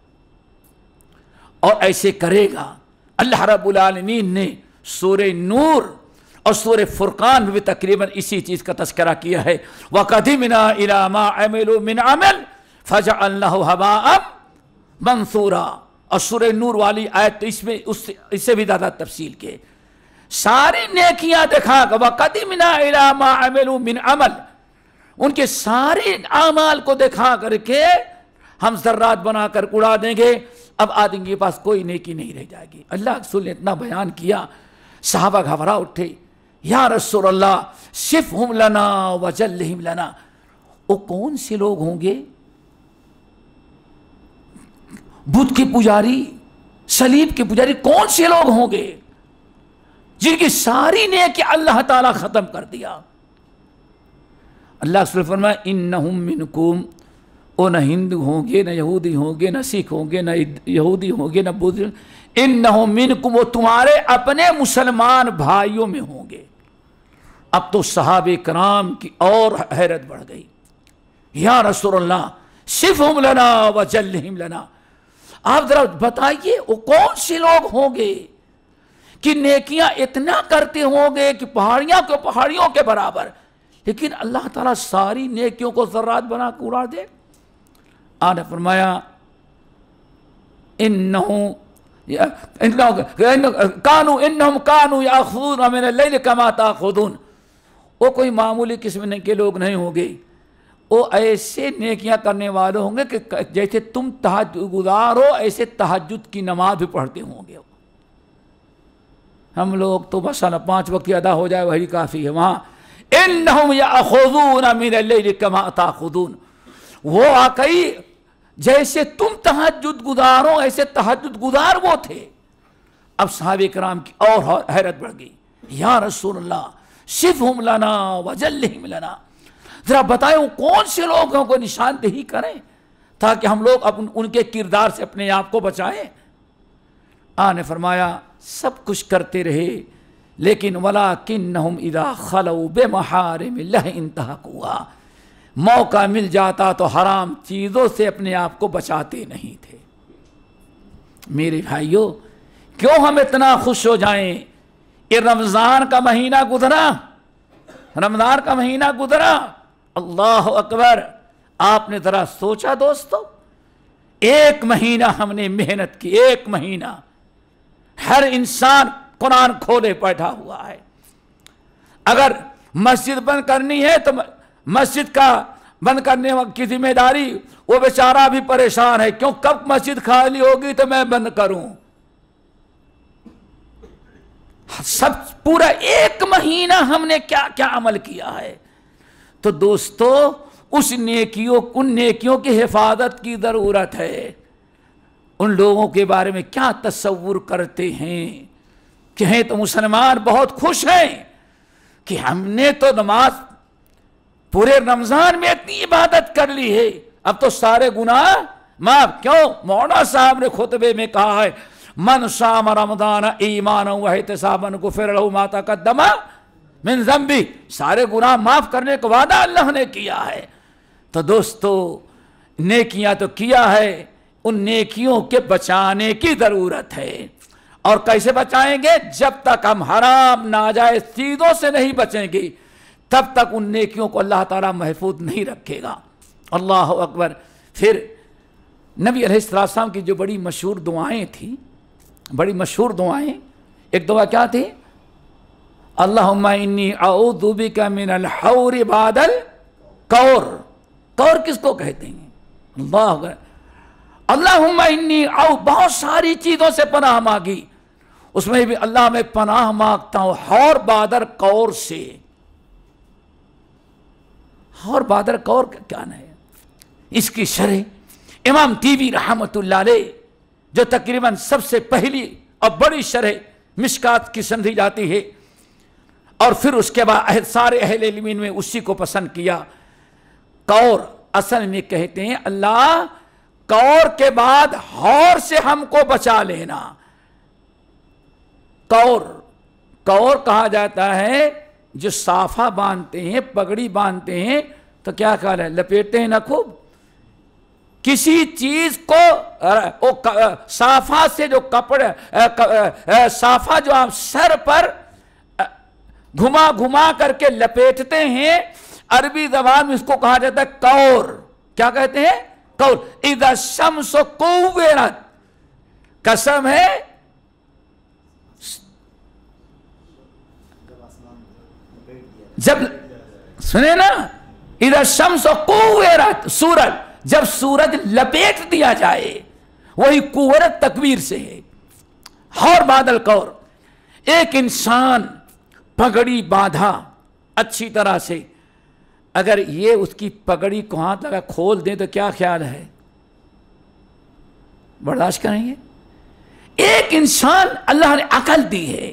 और ऐसे करेगा। अल्लाह रब्बुल आलमीन ने सूरह नूर और सूरह फुरकान में भी तकरीबन इसी चीज का तज़किरा किया है। वक़दिमना इला मा अमिलू मिन अमल फजअल्नाहु हबाअम मंसूरा। और सूरह नूर वाली आयत तो इसमें इससे भी ज्यादा तफसील के सारी नेकियां दिखा कर वक़दिमना इला मा अमिलू मिन अमल, उनके सारे आमाल को दिखा करके हम जर्रात बनाकर उड़ा देंगे। अब आदमी के पास कोई नेकी नहीं रह जाएगी। अल्लाह के रसूल ने इतना बयान किया, सहाबा घबरा उठे, या रसूल अल्लाह सिफ़हुम लना वजल्लिहिम लना। वो कौन से लोग होंगे? बुद्ध के पुजारी, सलीब के पुजारी, कौन से लोग होंगे जिनकी सारी नेकी अल्लाह ताला खत्म कर दिया? अल्लाह के रसूल फरमाया इन्नहुम मिनकुम, वो न हिंदू होंगे, न यहूदी होंगे, न सिख होंगे, न यहूदी होंगे, न बुद्ध, इन्नहुम मिनकुम, वो तुम्हारे अपने मुसलमान भाइयों में होंगे। अब तो सहाबे कराम की और हैरत बढ़ गई, या रसूलल्लाह सिफ़हुम लना वजल्लिहिम लना। आप जरा बताइए वो कौन से लोग होंगे कि नेकियां इतना करते होंगे कि पहाड़ियों के बराबर, लेकिन अल्लाह ताला सारी नेकियों को ज़र्रात बना के उड़ा दे। आने फरमाया इन्नहुम कानू याखुदून मिनल लैल कमा ताखुदून। वो कोई मामूली किस्म के लोग नहीं होंगे, वो ऐसे नेकियां करने वाले होंगे कि जैसे तुम तहज्जुद गुजार हो ऐसे तहज्जुद की नमाज भी पढ़ते होंगे। हम लोग तो बस 5 वक्त की अदा हो जाए वही काफ़ी है। वहाँ इन्नहुम याखुदून मिनल लैल कमा ताखुदून, वो वाकई जैसे तुम तहज्जुद गुजार हो ऐसे तहज्जुद गुजार वो थे। अब सहाबे कराम की और हैरत बढ़ गई, या रसूलल्लाह सिफ़हुम लना वजल्लिहिम लना। जरा बताए वो कौन से लोग हैं, को निशानदेही करें ताकि हम लोग उनके किरदार से अपने आप को बचाएं। आने फरमाया सब कुछ करते रहे, लेकिन वलाकिन्नहुम इज़ा खलऊ बिमहारिमिल्लाह इंतहकुहा, मौका मिल जाता तो हराम चीज़ों से अपने आप को बचाते नहीं थे। मेरे भाइयों, क्यों हम इतना खुश हो जाएं? ये रमज़ान का महीना गुजरा, रमज़ान का महीना गुजरा, अल्लाह अकबर। आपने ज़रा सोचा दोस्तों, 1 महीना हमने मेहनत की, 1 महीना हर इंसान कुरान खोले बैठा हुआ है। अगर मस्जिद बंद करनी है तो मस्जिद का बंद करने की जिम्मेदारी, वो बेचारा भी परेशान है, क्यों कब मस्जिद खाली होगी तो मैं बंद करूं। सब पूरा 1 महीना हमने क्या क्या अमल किया है। तो दोस्तों उन नेकियों की हिफाजत की जरूरत है। उन लोगों के बारे में क्या तस्वुर करते हैं कि हैं तो मुसलमान बहुत खुश हैं कि हमने तो नमाज पूरे रमजान में इतनी इबादत कर ली है, अब तो सारे गुनाह माफ। क्यों? मौलाना साहब ने खुतबे में कहा है मन शाम रमदान ईमान वहतिसाबन गुफिर लहू मा तक़द्दम मिन ज़ंबी, सारे गुनाह माफ करने का वादा अल्लाह ने किया है। तो दोस्तों नेकियां तो किया है, उन नेकियों के बचाने की जरूरत है। और कैसे बचाएंगे? जब तक हम हराम नाजायज चीजों से नहीं बचेंगे तब तक उन नेकियों को अल्लाह ताला महफूज नहीं रखेगा। अल्लाह अकबर। फिर नबी अलैहिस्सलाम की जो बड़ी मशहूर दुआएं थी, बड़ी मशहूर दुआएं, एक दुआ क्या थी? अल्लाहुम्मा इन्नी अऊज़ु बिका मिनल हौरि बादल कौर। कौर किसको कहते हैं? अल्लाह। अल्लाहुम्मा इन्नी बहुत सारी चीजों से पनाह मांगी, उसमें भी अल्लाह मैं पनाह मांगता हूं हौर बादर कौर से। हौर बादर कौर क्या है? इसकी शरह इमाम तीबी रहमतुल्लाह अलैह, जो तकरीबन सबसे पहली और बड़ी शरह मिशकात की समझी जाती है, और फिर उसके बाद सारे अहले इल्म में उसी को पसंद किया। कौर असल में कहते हैं अल्लाह कौर के बाद हौर से हमको बचा लेना। कौर कौर कहा जाता है जो साफा बांधते हैं, पगड़ी बांधते हैं तो क्या ख्याल है, लपेटते हैं ना खूब किसी चीज को, साफा से जो कपड़े, साफा जो आप सर पर घुमा घुमा करके लपेटते हैं, अरबी जबान में इसको कहा जाता है कौर। क्या कहते हैं? कौर इदा शम्स कुव्विरत, कसम है जब, सुने ना, इधर शम्स कुव्विरत, सूरज, जब सूरज लपेट दिया जाए, वही कुव्वरत तकबीर से है। और बादल कौर, एक इंसान पगड़ी बांधा अच्छी तरह से, अगर ये उसकी पगड़ी को हाथ लगा खोल दें तो क्या ख्याल है, बर्दाश्त करेंगे? एक इंसान अल्लाह ने अकल दी है,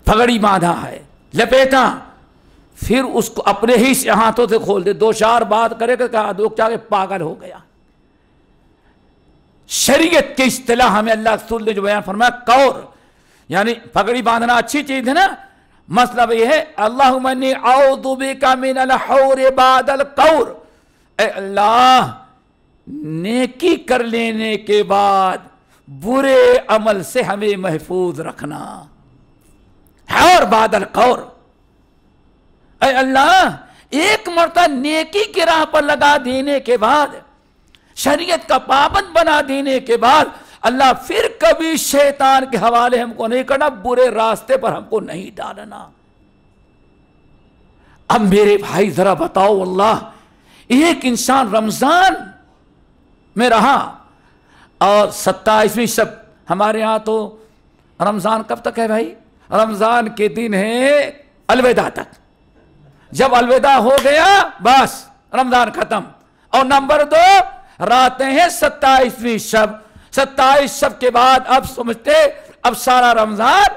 पगड़ी बांधा है, लपेटा, फिर उसको अपने ही से हाथों से खोल दे, दो चार बात करेगा, कहा दो क्या पागल हो गया। शरीयत के इस्तिलाह हमें अल्लाह रसूल ने जो बयान फरमाया, कौर यानी पगड़ी बांधना अच्छी चीज है ना, मतलब यह है अल्लाहुम्मा इन्नी औज़ु बिका मिनल हौर बादल कौर, ए अल्लाह नेकी कर लेने के बाद बुरे अमल से हमें महफूज रखना। और बादल कौर, ए अल्लाह एक मर्तबा नेकी की राह पर लगा देने के बाद, शरीयत का पाबंद बना देने के बाद, अल्लाह फिर कभी शैतान के हवाले हमको नहीं करना, बुरे रास्ते पर हमको नहीं डालना। अब मेरे भाई जरा बताओ, अल्लाह, एक इंसान रमजान में रहा और 27वीं शब, हमारे यहां तो रमजान कब तक है भाई? रमजान के दिन है अलविदा तक। जब अलविदा हो गया बस रमजान खत्म। और नंबर 2, रातें हैं 27वीं शब, 27 शब के बाद अब समझते अब सारा रमजान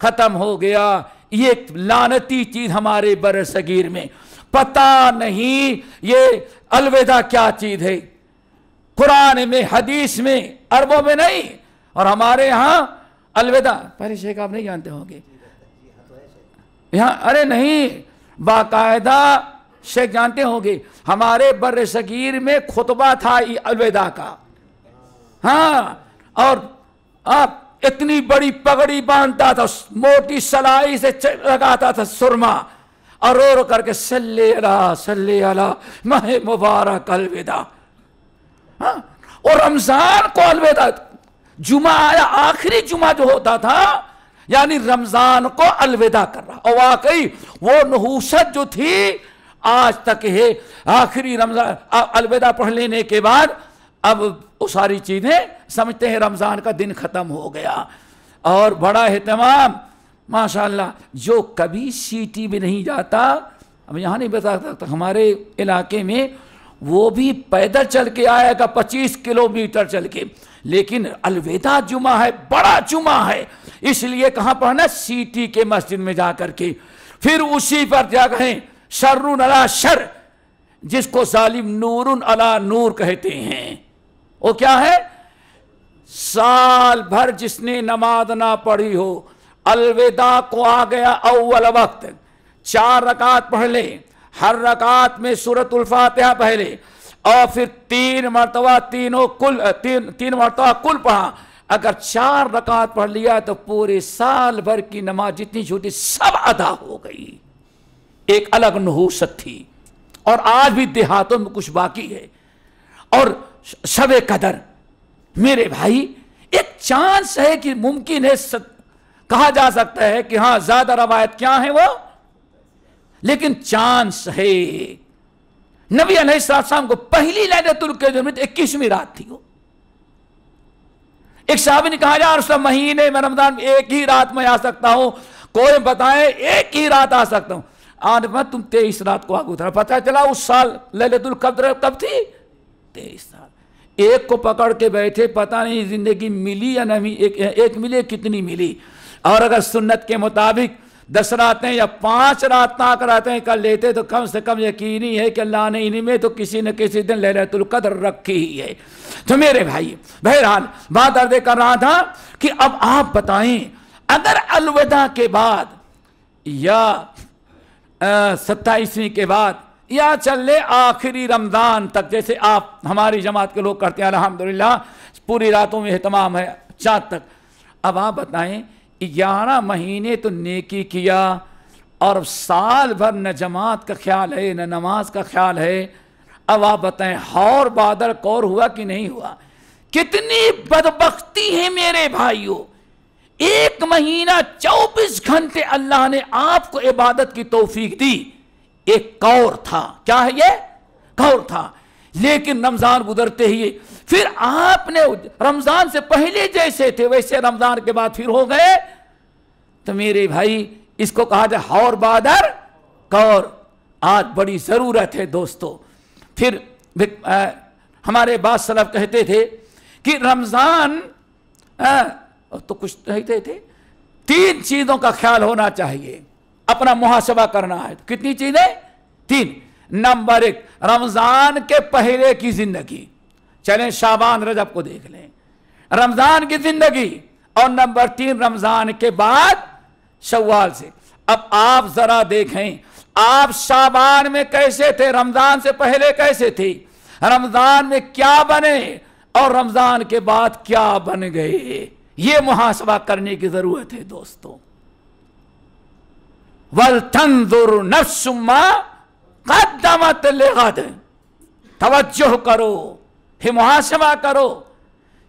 खत्म हो गया। ये लानती चीज हमारे बरसगीर में, पता नहीं ये अलविदा क्या चीज है। कुरान में, हदीस में, अरबों में नहीं, और हमारे यहां अलविदा, पहले शेख आप नहीं जानते होंगे यहां, अरे नहीं, बाकायदा शेख जानते होंगे, हमारे बर्र सगीर में खुतबा था अलविदा का। हाँ, और आप इतनी बड़ी पगड़ी बांधता था, मोटी सलाई से लगाता था सुरमा, और रो रो करके सल्ले अला माह मुबारक अलविदा। हाँ, और रमजान को अलविदा, जुमा आया, आखिरी जुमा जो होता था, यानी रमजान को अलविदा कर रहा। और वाकई वो नहूसत जो थी आज तक है, आखिरी रमजान अलविदा पढ़ लेने के बाद अब वो सारी चीजें समझते हैं रमजान का दिन खत्म हो गया। और बड़ा एहतमाम माशाल्लाह, जो कभी सिटी में नहीं जाता, अब यहाँ नहीं बता सकता, हमारे इलाके में वो भी पैदल चल के आएगा 25 किलोमीटर चल के, लेकिन अलविदा जुमा है, बड़ा जुमा है, इसलिए कहाँ पढ़ना, सिटी के मस्जिद में जाकर के, फिर उसी पर जा कहें शर्रुन अला शर, जिसको जालिम नूरुन अला नूर कहते हैं। वो क्या है? साल भर जिसने नमाज ना पढ़ी हो, अलविदा को आ गया अव्वल वक्त, 4 रकात पढ़ ले, हर रकात में सूरतुल फातिहा पहले, और फिर 3 मरतबा तीन मरतबा कुल पढ़ा। अगर 4 रकात पढ़ लिया तो पूरे साल भर की नमाज जितनी छोटी सब अदा हो गई। एक अलग नहूसत थी, और आज भी देहातों में कुछ बाकी है। और शबे कदर, मेरे भाई, एक चांस है कि मुमकिन है, कहा जा सकता है कि हाँ ज्यादा रवायत क्या है वो, लेकिन चांस है। नबी अलैहिस्सलाम को पहली लैलतुल कद्र में 21वीं रात थी वो। एक साहब ने कहा, यार उस महीने में रमजान में एक ही रात में आ सकता हूं, कोई बताए एक ही रात आ सकता हूं। आज मैं तुम 23 रात को आगे उतरा, पता चला उस साल लैलतुल कद्र कब थी? 23 साल। एक को पकड़ के बैठे, पता नहीं जिंदगी मिली या नहीं, एक मिली कितनी मिली। और अगर सुन्नत के मुताबिक 10 रातें या 5 रात रातें कर लेते तो कम से कम यकीनी है कि अल्लाह ने इनमें तो किसी न किसी दिन लैलतुल कद्र रखी ही है। तो मेरे भाई, बहरहाल बात अर्ज कर रहा था कि अब आप बताएं, अगर अलविदा के बाद या 27वीं के बाद या चल ले आखिरी रमजान तक, जैसे आप हमारी जमात के लोग करते हैं अल्हम्दुलिल्लाह, पूरी रातों में एहतमाम है चाँद तक। अब आप बताएं, 11 महीने तो नेकी किया, और साल भर न जमात का ख्याल है न नमाज का ख्याल है, अब आप बताएं हौर बादल कौर हुआ कि नहीं हुआ? कितनी बदबख्ती है मेरे भाइयों। 1 महीना 24 घंटे अल्लाह ने आपको इबादत की तौफीक दी। एक कौर था, क्या है ये? कौर था। लेकिन रमजान गुजरते ही फिर आपने रमजान से पहले जैसे थे वैसे रमजान के बाद फिर हो गए। तो मेरे भाई इसको कहा जाए हौर बादल कौर। आज बड़ी जरूरत है दोस्तों। फिर हमारे बाद सलफ कहते थे कि रमजान तो कुछ कहते थे 3 चीजों का ख्याल होना चाहिए, अपना मुहासबा करना है। तो कितनी चीजें? 3। नंबर 1 रमजान के पहले की जिंदगी, चलें शाबान रजब को देख लें, रमजान की जिंदगी। और नंबर 3 रमजान के बाद शव्वाल से। अब आप जरा देखें आप शाबान में कैसे थे, रमजान से पहले कैसे थे, रमजान में क्या बने और रमजान के बाद क्या बन गए। ये मुहासबा करने की जरूरत है दोस्तों। वल तंजुर नफ्सुम मा क़द्दमत लिग़द। तवज्जो करो, फिर मुहासबा करो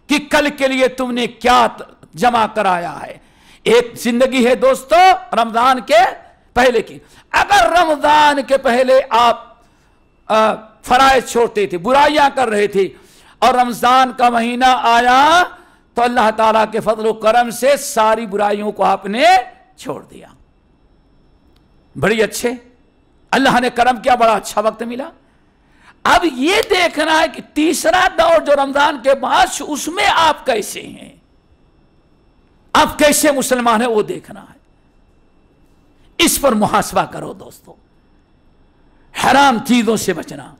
कि कल के लिए तुमने क्या जमा कराया है। एक जिंदगी है दोस्तों रमजान के पहले की। अगर रमजान के पहले आप फराइज छोड़ते थे, बुराइयां कर रहे थे, और रमजान का महीना आया तो अल्लाह ताला के फजल करम से सारी बुराइयों को आपने छोड़ दिया। बड़ी अच्छे, अल्लाह ने करम किया, बड़ा अच्छा वक्त मिला। अब यह देखना है कि तीसरा दौर जो रमजान के बाद उसमें आप कैसे हैं, आप कैसे मुसलमान हैं, वो देखना है। इस पर मुहासबा करो दोस्तों। हराम चीजों से बचना,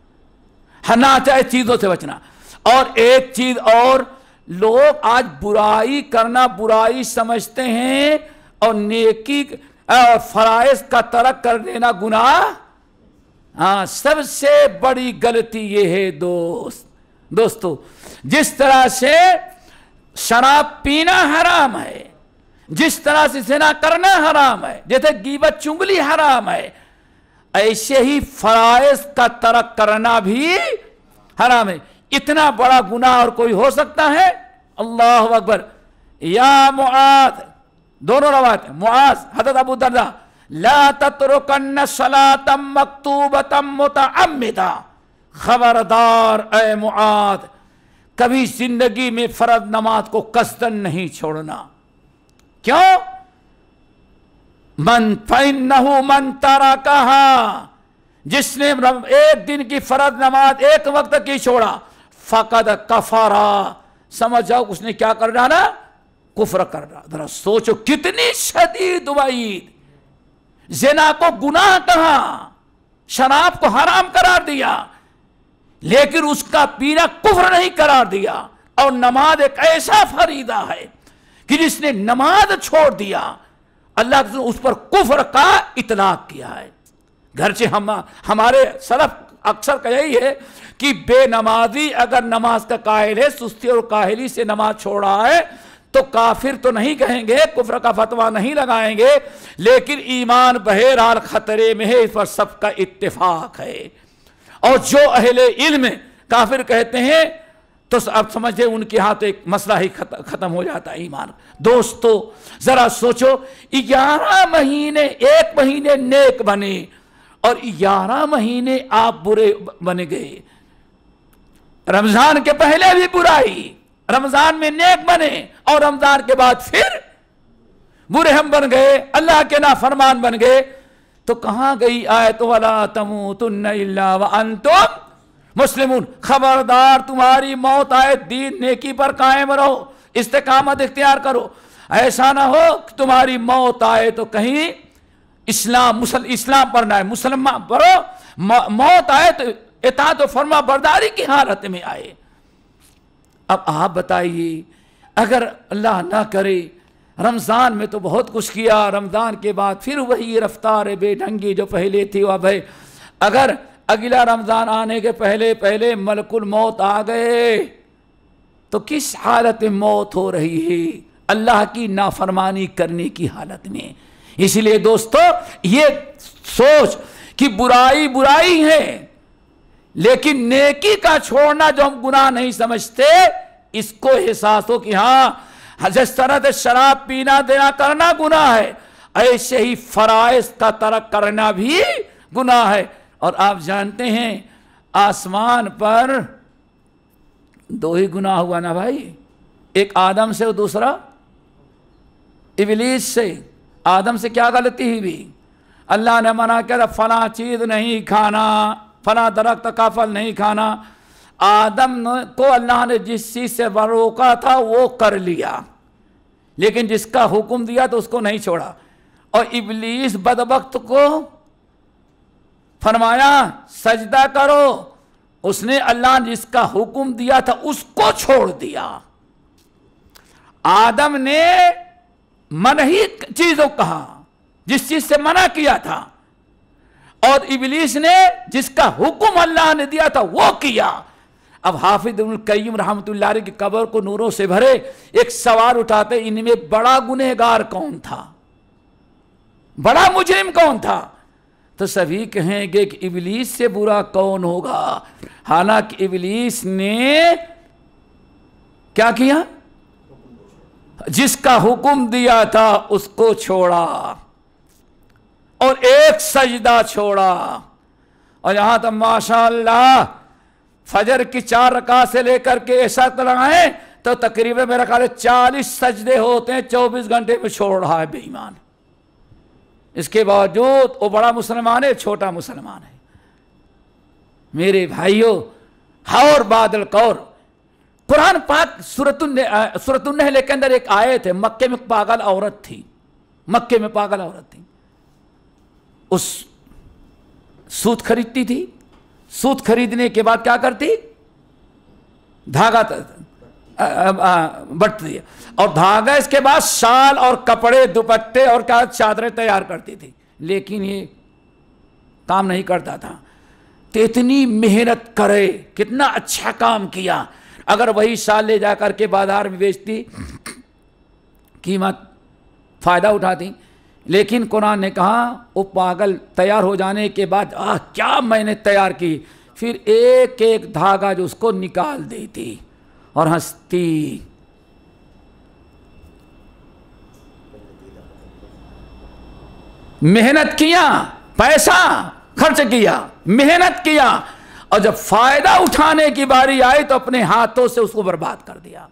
नाजायज चीजों से बचना। और एक चीज और, लोग आज बुराई करना बुराई समझते हैं और नेकी और फराइज का तरक कर देना गुनाह। हाँ, सबसे बड़ी गलती यह है दोस्तों, जिस तरह से शराब पीना हराम है, जिस तरह से ज़िना करना हराम है, जैसे गीबत चुगली हराम है, ऐसे ही फराइज का तरक करना भी हराम है। इतना बड़ा गुनाह और कोई हो सकता है? अल्लाहु अकबर। या मुआद, दोनों रवायत, मुआज हज़रत अबू दर्दा, ला तत्रुकन्न सलातम मक्तूबतम मुतअम्मिदा। खबरदार ए मुआद, कभी जिंदगी में फर्ज नमाज को कसदन नहीं छोड़ना। क्यों? मन फइन्नहु मन तरकहा, जिसने एक दिन की फर्ज नमाज एक वक्त की छोड़ा, फकद कफरा, समझ जाओ उसने क्या कर डाला? कुफ्र कर रहा। जरा सोचो कितनी शदीद वईद। ज़िना को गुनाह कहा, शराब को हराम करार दिया, लेकिन उसका पीना कुफ्र नहीं करार दिया। और नमाज एक ऐसा फरीदा है कि जिसने नमाज छोड़ दिया अल्लाह ने उस पर कुफ्र का इतलाक किया है। घर से हमारे सलफ अक्सर का यही है कि बेनमाजी अगर नमाज का काहिल है, सुस्ती और काहिली से नमाज छोड़ रहा है, तो काफिर तो नहीं कहेंगे, कुफ्र का फतवा नहीं लगाएंगे, लेकिन ईमान बहरहाल खतरे में है, इस पर सबका इत्तेफाक है। और जो अहले इल्म काफिर कहते हैं तो अब समझे उनके यहां तो एक मसला ही खत्म हो जाता है ईमान। दोस्तों जरा सोचो, 11 महीने, 1 महीने नेक बने और 11 महीने आप बुरे बन गए। रमजान के पहले भी बुराई, रमजान में नेक बने और रमजान के बाद फिर बुरे हम बन गए, अल्लाह के नाफरमान बन गए। तो कहां गई आयत वला तमूतुन्ना इल्ला व अंतुम मुस्लिमून। खबरदार तुम्हारी मौत आए दीन नेकी पर कायम रहो, इस्तिकामत इख्तियार करो। ऐसा ना हो कि तुम्हारी मौत आए तो कहीं इस्लाम पर ना आए, मुसलमान पढ़ो, मौत आए तो इताअत और फरमा बरदारी की हालत में आए। अब आप बताइए, अगर अल्लाह ना करे रमजान में तो बहुत कुछ किया, रमजान के बाद फिर वही रफ्तार बेढंगी जो पहले थी वह भाई, अगर अगला रमजान आने के पहले पहले मलकुल मौत आ गए तो किस हालत में मौत हो रही है? अल्लाह की नाफरमानी करने की हालत में। इसलिए दोस्तों ये सोच कि बुराई बुराई है, लेकिन नेकी का छोड़ना जो हम गुनाह नहीं समझते, इसको एहसास हो कि हाँ जिस तरह से शराब पीना देना करना गुनाह है, ऐसे ही फराइज का तरक करना भी गुनाह है। और आप जानते हैं आसमान पर दो ही गुनाह हुआ ना भाई, एक आदम से और दूसरा इबलीस से। आदम से क्या गलती हुई? अल्लाह ने मना किया फला चीज नहीं खाना, फला दरख्त का फल नहीं खाना। आदम को अल्लाह ने जिस चीज से रोका था वो कर लिया, लेकिन जिसका हुक्म दिया तो उसको नहीं छोड़ा। और इबलीस बदबख्त को फरमाया सजदा करो, उसने अल्लाह ने जिसका हुक्म दिया था उसको छोड़ दिया। आदम ने मन ही चीजों कहा जिस चीज से मना किया था, और इबलीस ने जिसका हुक्म अल्लाह ने दिया था वो किया। अब हाफिज इब्नुल कय्यिम रहमतुल्लाह अलैह की कब्र को नूरों से भरे एक सवाल उठाते, इनमें बड़ा गुनहगार कौन था, बड़ा मुजरिम कौन था? तो सभी कहेंगे कि इबलीस से बुरा कौन होगा। हालांकि इबलीस ने क्या किया? जिसका हुक्म दिया था उसको छोड़ा और एक सजदा छोड़ा। और यहां तक माशाअल्लाह फजर की 4 रकात से लेकर के ऐसा लगाए तो तकरीबन मेरा ख्याल 40 सजदे होते हैं, 24 घंटे में छोड़ रहा है बेईमान। इसके बावजूद वो बड़ा मुसलमान है, छोटा मुसलमान है। मेरे भाइयों, और बादल कौर कुरान पाक सूरतुन नहल के अंदर एक आयत है, मक्के में पागल औरत थी, मक्के में पागल औरत थी, उस सूत खरीदती थी। सूत खरीदने के बाद क्या करती? धागा बटती है, और धागा इसके बाद शाल और कपड़े दुपट्टे और क्या चादरें तैयार करती थी। लेकिन ये काम नहीं करता था। तो इतनी मेहनत करे, कितना अच्छा काम किया। अगर वही शाल ले जाकर के बाजार में बेचती, कीमत फायदा उठाती। लेकिन कुरान ने कहा वो पागल तैयार हो जाने के बाद क्या मैंने तैयार की, फिर एक एक धागा जो उसको निकाल देती और हंसती। मेहनत किया, पैसा खर्च किया, मेहनत किया, और जब फायदा उठाने की बारी आई तो अपने हाथों से उसको बर्बाद कर दिया।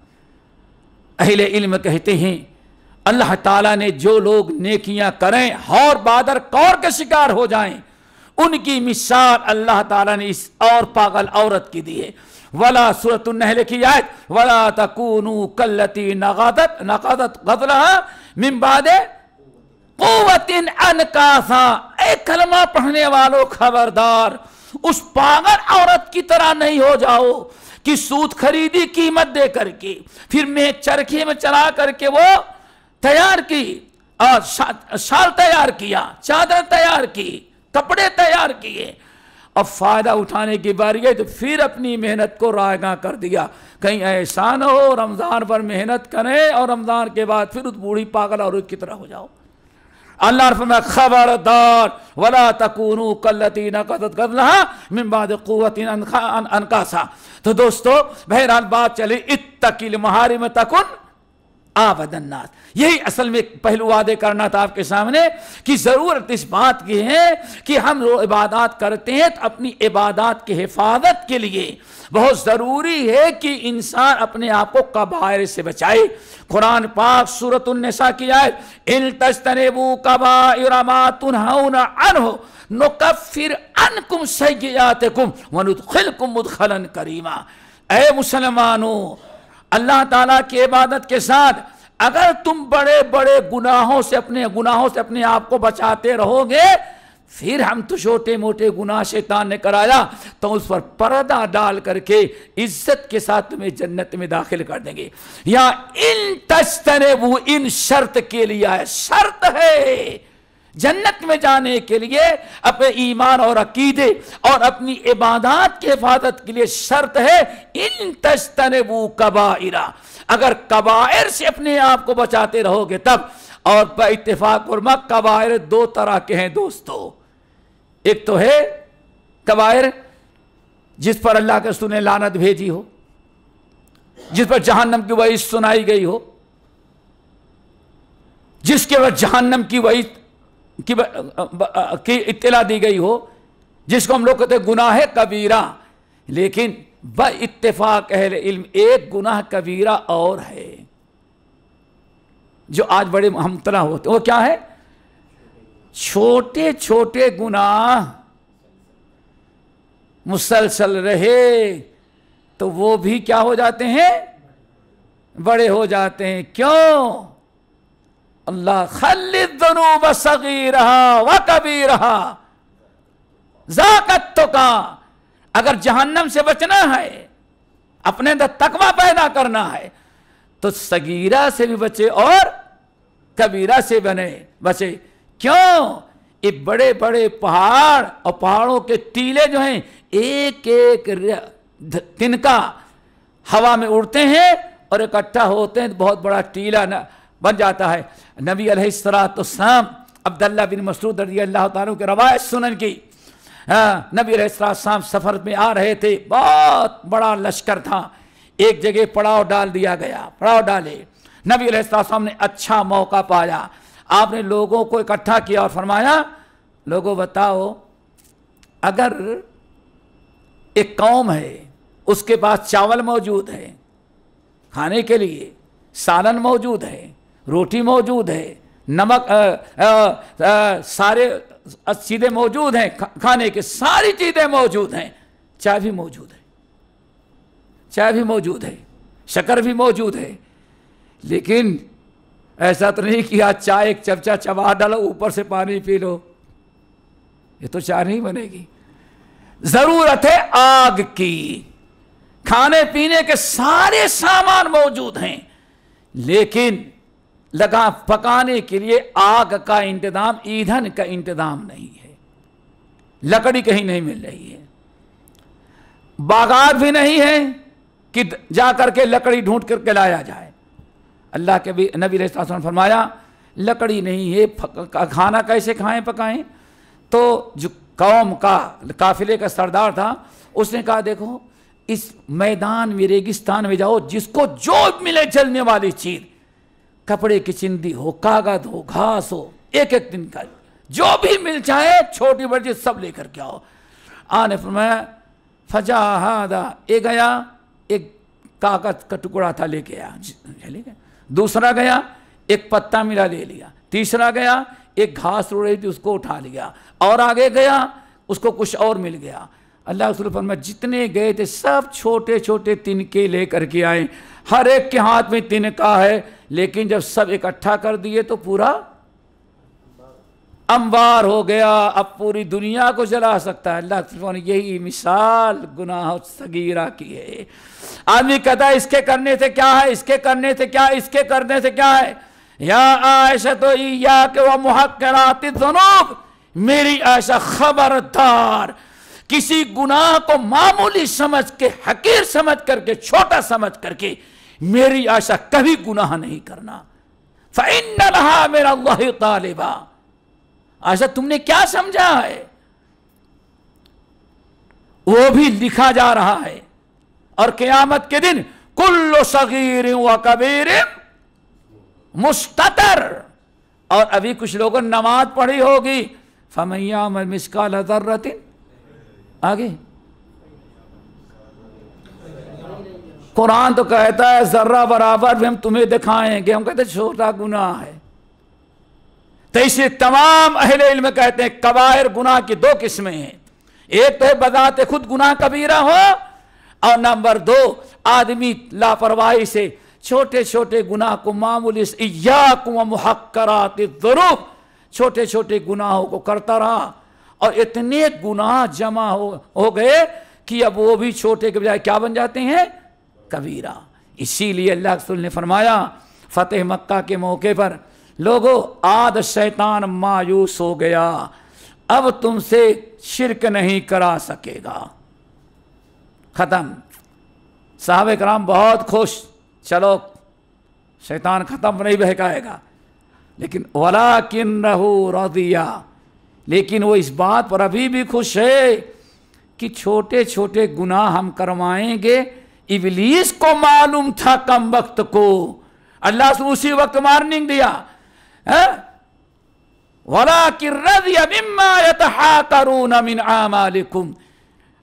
अहले इल्म कहते हैं अल्लाह ताला ने जो लोग नेकियां करें और बादर कौर के शिकार हो जाएं, उनकी मिसाल अल्लाह ताला ने इस और पागल औरत की दी है। वला सूरतुन नहल की आयत, वला तकूनू कल्लती नक़दत ग़ज़लहा मिन बादे क़ुव्वतिन अनकासा। ए कलमा पढ़ने वालों खबरदार, उस पागल औरत की तरह नहीं हो जाओ कि सूद खरीदी कीमत दे करके, फिर मैं चरखे में चला करके वो तैयार की, और शाल तैयार किया, चादर तैयार की, कपड़े तैयार किए, और फायदा उठाने की बारी गई तो फिर अपनी मेहनत को रायगा कर दिया। कहीं ऐसा न हो रमजान पर मेहनत करें और रमजान के बाद फिर उस बूढ़ी पागल औरत की तरह हो जाओ। अल्लाह फरमाया खबरदार, वला तकूनू कल्लती नक़दत ग़ज़लहा मिन बाद क़ुव्वतिन अनकासा। तो दोस्तों बहरहाल बात चली इत्तक़िल महारिम तकुन आबदन्नास। यही असल में पहलू वादे करना था आपके सामने कि जरूरत इस बात की है कि हम लोग इबादत करते हैं तो अपनी इबादत की हिफाजत के लिए बहुत जरूरी है कि इंसान अपने आप को कबायर से बचाए। कुरान पाक सूरतुन निसा की आयत, इन तज्तनिबू कबाइर मा तुनहौना अन्हु नुकफ्फिर अन्कुम सय्यिआतिकुम व नुदखिलकुम मुदखलन करीमा। ऐ मुसलमानों, अल्लाह ताला की इबादत के साथ अगर तुम बड़े बड़े गुनाहों से अपने आप को बचाते रहोगे, फिर हम तो छोटे मोटे गुनाह शैतान ने कराया तो उस पर पर्दा डाल करके इज्जत के साथ तुम्हें जन्नत में दाखिल कर देंगे। या इन तज्तनिबू, इन शर्त के लिए है, शर्त है जन्नत में जाने के लिए अपने ईमान और अकीदे और अपनी इबादत की हिफाजत के लिए शर्त है इन तज्तनिबू कबाइरा। अगर कबायर से अपने आप को बचाते रहोगे तब। और पर इत्तेफाक और कबायर दो तरह के हैं दोस्तों। एक तो है कबायर जिस पर अल्लाह के रसूल ने लानत भेजी हो, जिस पर जहन्नम की वही सुनाई गई हो, जिसके बाद जहन्नम की वही की इत्तला दी गई हो, जिसको हम लोग कहते हैं गुनाह कबीरा। लेकिन ब इत्तेफाक अहले इल्म एक गुनाह कबीरा और है जो आज बड़े हमतला होते, वो क्या है? छोटे छोटे गुनाह मुसलसल रहे तो वो भी क्या हो जाते हैं? बड़े हो जाते हैं। क्यों? अल्लाह खल्लिद दुनूब सगीरहा व कबीरहा ज़ाक़त तुक़ा। अगर जहन्नम से बचना है, अपने अंदर तकवा पैदा करना है, तो सगीरा से भी बचे और कबीरा से बचे। क्यों? ये बड़े बड़े पहाड़ और पहाड़ों के टीले जो हैं, एक एक तिनका हवा में उड़ते हैं और इकट्ठा होते हैं तो बहुत बड़ा टीला बन जाता है। नबी अलैहिस्सलाम अब्दुल्लाह बिन मसऊद रज़ियल्लाहु ताला की रवायत सुनन की, नबी अलैहिस्सलाम सफर में आ रहे थे, बहुत बड़ा लश्कर था, एक जगह पड़ाव डाल दिया गया, पड़ाव डाले। नबी अलैहिस्सलाम ने अच्छा मौका पाया, आपने लोगों को इकट्ठा किया और फरमाया, लोगों बताओ, अगर एक कौम है, उसके पास चावल मौजूद है खाने के लिए, सालन मौजूद है, रोटी मौजूद है, नमक सारे चीज़ें मौजूद हैं, खाने की सारी चीज़ें मौजूद हैं, चाय भी मौजूद है, चाय भी मौजूद है, शक्कर भी मौजूद है, लेकिन ऐसा तो नहीं कि आज चाय एक चमचा चबा डालो, ऊपर से पानी पी लो, ये तो चाय नहीं बनेगी। जरूरत है आग की, खाने पीने के सारे सामान मौजूद हैं, लेकिन लगा पकाने के लिए आग का इंतजाम, ईंधन का इंतजाम नहीं है, लकड़ी कहीं नहीं मिल रही है, बागात भी नहीं है कि जाकर के लकड़ी ढूंढ करके लाया जाए। अल्लाह के भी नबी अलैहि सल्लम ने फरमाया, लकड़ी नहीं है, खाना कैसे खाएं पकाएं? तो जो कौम का काफिले का सरदार था, उसने कहा, देखो इस मैदान में, रेगिस्तान में जाओ, जिसको जो मिले जलने वाली चीज, कपड़े की चिंदी हो, कागज हो, घास हो, एक एक दिन का जो भी मिल जाए, छोटी बड़ी सब लेकर के आओ। आने फरमाया, फजाहादा, एक गया, एक कागज का टुकड़ा था, लेके आया, दूसरा गया, एक पत्ता मिला ले लिया, तीसरा गया, एक घास उड़ रही थी उसको उठा लिया, और आगे गया, उसको कुछ और मिल गया। अल्लाह रसूल फरमाया, जितने गए थे सब छोटे छोटे तिनके लेकर के आए, हर एक के हाथ में तिनका है, लेकिन जब सब इकट्ठा कर दिए तो पूरा अंबार हो गया, अब पूरी दुनिया को जला सकता है। अल्लाह ने यही मिसाल गुनाह सगीरा की है। आदमी कहता है इसके करने से क्या है, इसके करने से क्या है, इसके करने से क्या है। या आयशा तो या के वह मुहक्करातिज़ ज़ुनूब, मेरी आयशा खबरदार, किसी गुनाह को मामूली समझ के, हकीर समझ करके, छोटा समझ करके मेरी आयशा कभी गुनाह नहीं करना। फ़इन्न लहा मिनल्लाहि तालिबा, आयशा तुमने क्या समझा है, वो भी लिखा जा रहा है। और क़यामत के दिन कुल्लु सगीर व कबीर मुस्ततर, और अभी कुछ लोगों ने नमाज पढ़ी होगी, फमैया मिस्काल ज़र्रतिन, आगे कुरान तो कहता है जर्रा बराबर भी हम तुम्हें दिखाएंगे, हम कहते छोटा गुनाह है। तो इसे तमाम अहले इल्म कहते हैं कबायर गुनाह की दो किस्में हैं, एक तो है बजाते खुद गुनाह कबीरा हो, और नंबर दो आदमी लापरवाही से छोटे छोटे गुनाह को मामूली इय्याकुम व मुहक्करातिज़ ज़ुनूब, छोटे छोटे गुनाहों को करता रहा, और इतने गुनाह जमा हो गए कि अब वो भी छोटे के बजाय क्या बन जाते हैं, कबीरा। इसीलिए अल्लाह के रसूल ने फरमाया फतेह मक्का के मौके पर, लोगों आद शैतान मायूस हो गया, अब तुमसे शिरक नहीं करा सकेगा, खत्म। साहबे कराम बहुत खुश, चलो शैतान खत्म नहीं बहकाएगा, लेकिन वलाकिन्नहु रज़िया, लेकिन वो इस बात पर अभी भी खुश है कि छोटे छोटे गुनाह हम करवाएंगे। इबलीस को मालूम था कम वक्त को, अल्लाह से उसी वक्त वार्निंग दिया, वलाकिन रज़िया मिम्मा यतहाकरून मिन आमालिकुम,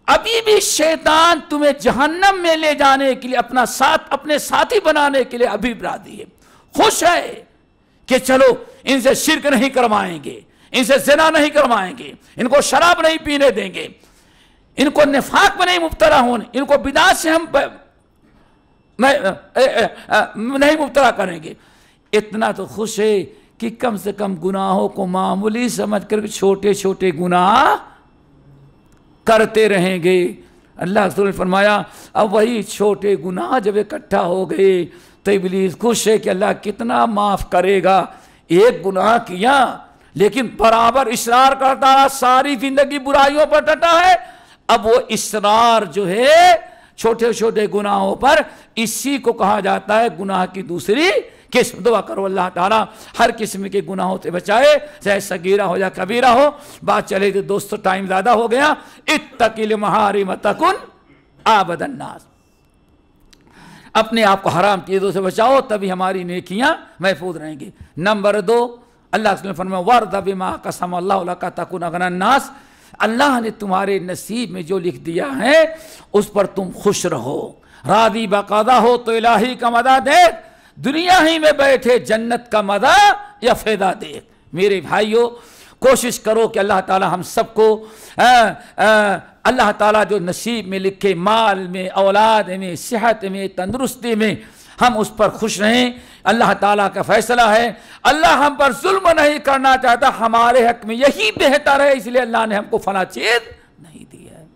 अभी भी शैतान तुम्हें जहन्नम में ले जाने के लिए, अपने साथी बनाने के लिए अभी राजी है, खुश है कि चलो इनसे शिर्क नहीं करवाएंगे, इनसे ज़िना नहीं करवाएंगे, इनको शराब नहीं पीने देंगे, इनको निफाक में नहीं मुब्तला होने, इनको बिदात से हम नहीं मुब्तला करेंगे। इतना तो खुश है कि कम से कम गुनाहों को मामूली समझ कर छोटे छोटे गुनाह करते रहेंगे। अल्लाह रसूल ने फरमाया अब वही छोटे गुनाह जब इकट्ठा हो गए तो इब्लीस खुश है कि अल्लाह कितना माफ़ करेगा। एक गुनाह किया लेकिन बराबर इसरार करता रहा, सारी जिंदगी बुराइयों पर डटा है। अब वो इसरार जो है छोटे छोटे गुनाहों पर, इसी को कहा जाता है गुनाह की दूसरी किस्म। दुआ करो अल्लाह ताला हर किस्म के गुनाहों से बचाए, चाहे सगीरा हो या कबीरा हो। बात चले तो दोस्तों टाइम ज़्यादा हो गया। इत्तकिल महारिम तकुन आबदन नास, अपने आप को हराम चीज़ों से बचाओ, तभी हमारी नेकियां महफूज रहेंगी। नंबर 2, अल्लाह ने फरमाया वर्द बिमा कसम अल्लाह लका तकुन अगनन नास, अल्लाह ने तुम्हारे नसीब में जो लिख दिया है उस पर तुम खुश रहो, रादी बकादा हो तो इलाही का मदा देख, दुनिया ही में बैठे जन्नत का मदा या फ़ायदा देख। मेरे भाइयों कोशिश करो कि अल्लाह ताला हम सबको अल्लाह ताला जो नसीब में लिखे, माल में, औलाद में, सेहत में, तंदुरुस्ती में, हम उस पर खुश रहें। अल्लाह ताला का फैसला है, अल्लाह हम पर जुल्म नहीं करना चाहता, हमारे हक में यही बेहतर है, इसलिए अल्लाह ने हमको फला चीज़ नहीं दी है।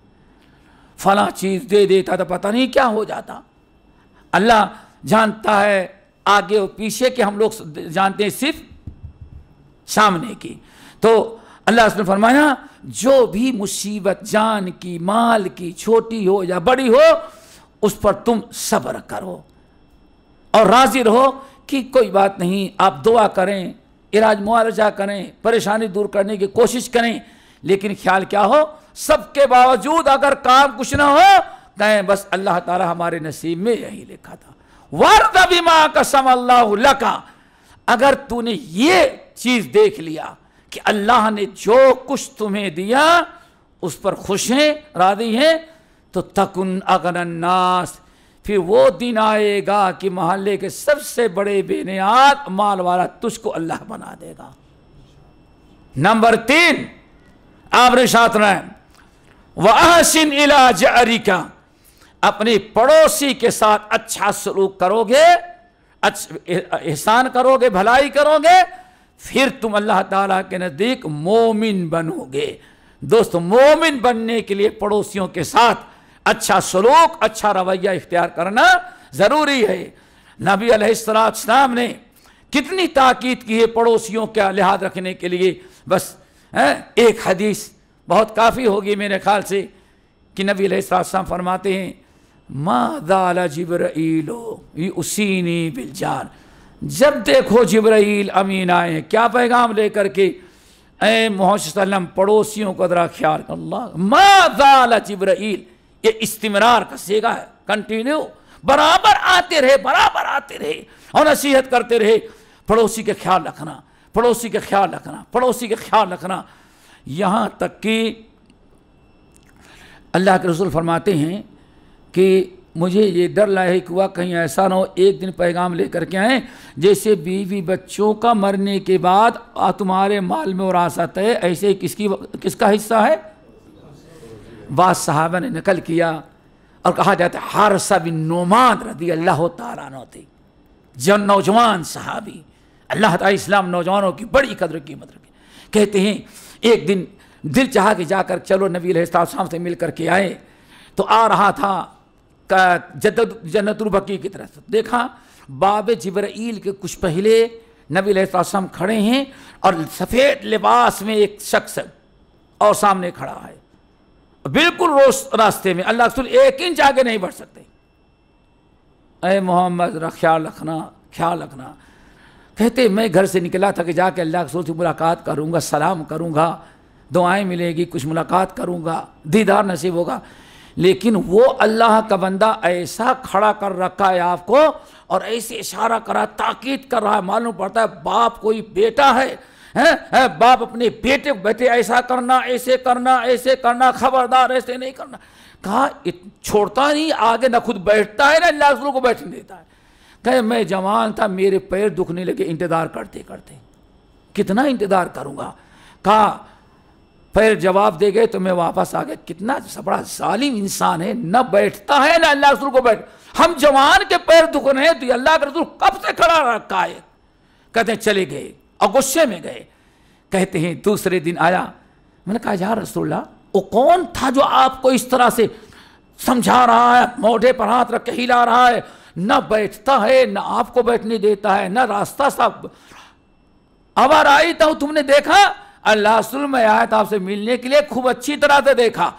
फला चीज़ दे देता तो पता नहीं क्या हो जाता। अल्लाह जानता है आगे और पीछे के, हम लोग जानते हैं सिर्फ सामने की। तो अल्लाह ने फरमाया जो भी मुसीबत जान की, माल की, छोटी हो या बड़ी हो, उस पर तुम सब्र करो और राजी रहो कि कोई बात नहीं, आप दुआ करें, इलाज मुआवजा करें, परेशानी दूर करने की कोशिश करें, लेकिन ख्याल क्या हो, सबके बावजूद अगर काम कुछ ना हो, कहें बस अल्लाह ताला हमारे नसीब में यही लिखा था। वर्द बिमा कसम अल्लाह लका, अगर तूने ये चीज देख लिया कि अल्लाह ने जो कुछ तुम्हें दिया उस पर खुश हैं, राजी हैं, तो तकुन अगनन नास, फिर वो दिन आएगा कि मोहल्ले के सबसे बड़े बेनियाद माल वाला तुझको अल्लाह बना देगा। नंबर 3, आपने साथ रहे वअहसिन इला जारिका, अपने पड़ोसी के साथ अच्छा सलूक करोगे, एहसान करोगे, भलाई करोगे, फिर तुम अल्लाह ताला के नज़दीक मोमिन बनोगे। दोस्तों मोमिन बनने के लिए पड़ोसियों के साथ अच्छा सलूक, अच्छा रवैया इख्तियार करना ज़रूरी है। नबी अलैहिस्सलाम ने कितनी ताकीद की है पड़ोसियों का लिहाज रखने के लिए। बस एक हदीस बहुत काफ़ी होगी मेरे ख्याल से कि नबी अलैहिस्सलाम फरमाते हैं मा ज़ाला जिब्राईलो युसीनी बिलजार, जब देखो जिब्राईल अमीन आए, क्या पैगाम लेकर के, ए मोहम्मद सल्लम पड़ोसियों को जरा ख्याल, अल्लाह मा ज़ाला जिब्राईल, ये इस्तिमरार का सेगा है, कंटिन्यू, बराबर आते रहे, बराबर आते रहे और नसीहत करते रहे, पड़ोसी का ख्याल रखना, पड़ोसी का ख्याल रखना, पड़ोसी का ख्याल रखना। यहाँ तक कि अल्लाह के रसूल फरमाते हैं कि मुझे ये डर लाहिक हुआ कहीं ऐसा ना हो एक दिन पैगाम लेकर के आए जैसे बीवी बच्चों का मरने के बाद तुम्हारे माल में वरासत है, ऐसे किसका हिस्सा है। बाद सहाबा ने नकल किया और कहा जाता है हारिसा बिन नोमान रज़ी अल्लाह तआला अन्हु थे, जन नौजवान सहाबी, अल्लाह ताला इस्लाम नौजवानों की बड़ी कदर कीमत रखी। कहते हैं एक दिन दिल चाहा कि जाकर चलो नबी अलैहिस्सलाम से मिल करके आए, तो आ रहा था जन्नतुल बकी की तरफ, देखा बाब जिब्राईल के कुछ पहले नबी अलैहिस्सलाम खड़े हैं और सफ़ेद लिबास में एक शख्स और सामने खड़ा है, बिल्कुल रास्ते में, अल्लाह रसूल 1 इंच आगे नहीं बढ़ सकते। अरे मोहम्मद ख्याल रखना, ख्याल रखना। कहते मैं घर से निकला था कि जाके अल्लाह रसूल से मुलाकात करूँगा, सलाम करूँगा, दुआएं मिलेगी, कुछ मुलाकात करूँगा, दीदार नसीब होगा। लेकिन वो अल्लाह का बंदा ऐसा खड़ा कर रखा है आपको और ऐसे इशारा करा, ताकीद कर रहा है, मालूम पड़ता है बाप कोई बेटा है, बाप अपने बेटे को बेटे ऐसा करना, ऐसे करना, ऐसे करना, खबरदार ऐसे नहीं करना। कहा छोड़ता नहीं, आगे ना खुद बैठता है ना अल्लाह रसूल को बैठने देता है। कहे मैं जवान था, मेरे पैर दुखने लगे इंतजार करते करते, कितना इंतजार करूँगा। कहा फिर जवाब दे गए तो मैं वापस आ गया। कितना बड़ा जालिम इंसान है, न बैठता है ना अल्लाह रसूल को बैठ। हम जवान के पैर दुख रहे हैं तो अल्लाह के रसूल कब से खड़ा रखा है। कहते हैं चले गए और गुस्से में गए। कहते हैं दूसरे दिन आया, मैंने कहा या रसूलल्लाह वो कौन था जो आपको इस तरह से समझा रहा है, मोढ़े पर हाथ रख के हिला रहा है, न बैठता है न आपको बैठने देता है, न रास्ता साफ। अब आई तो तुमने देखा? अल्लाह रसूल में आया था आपसे मिलने के लिए, खूब अच्छी तरह से देखा।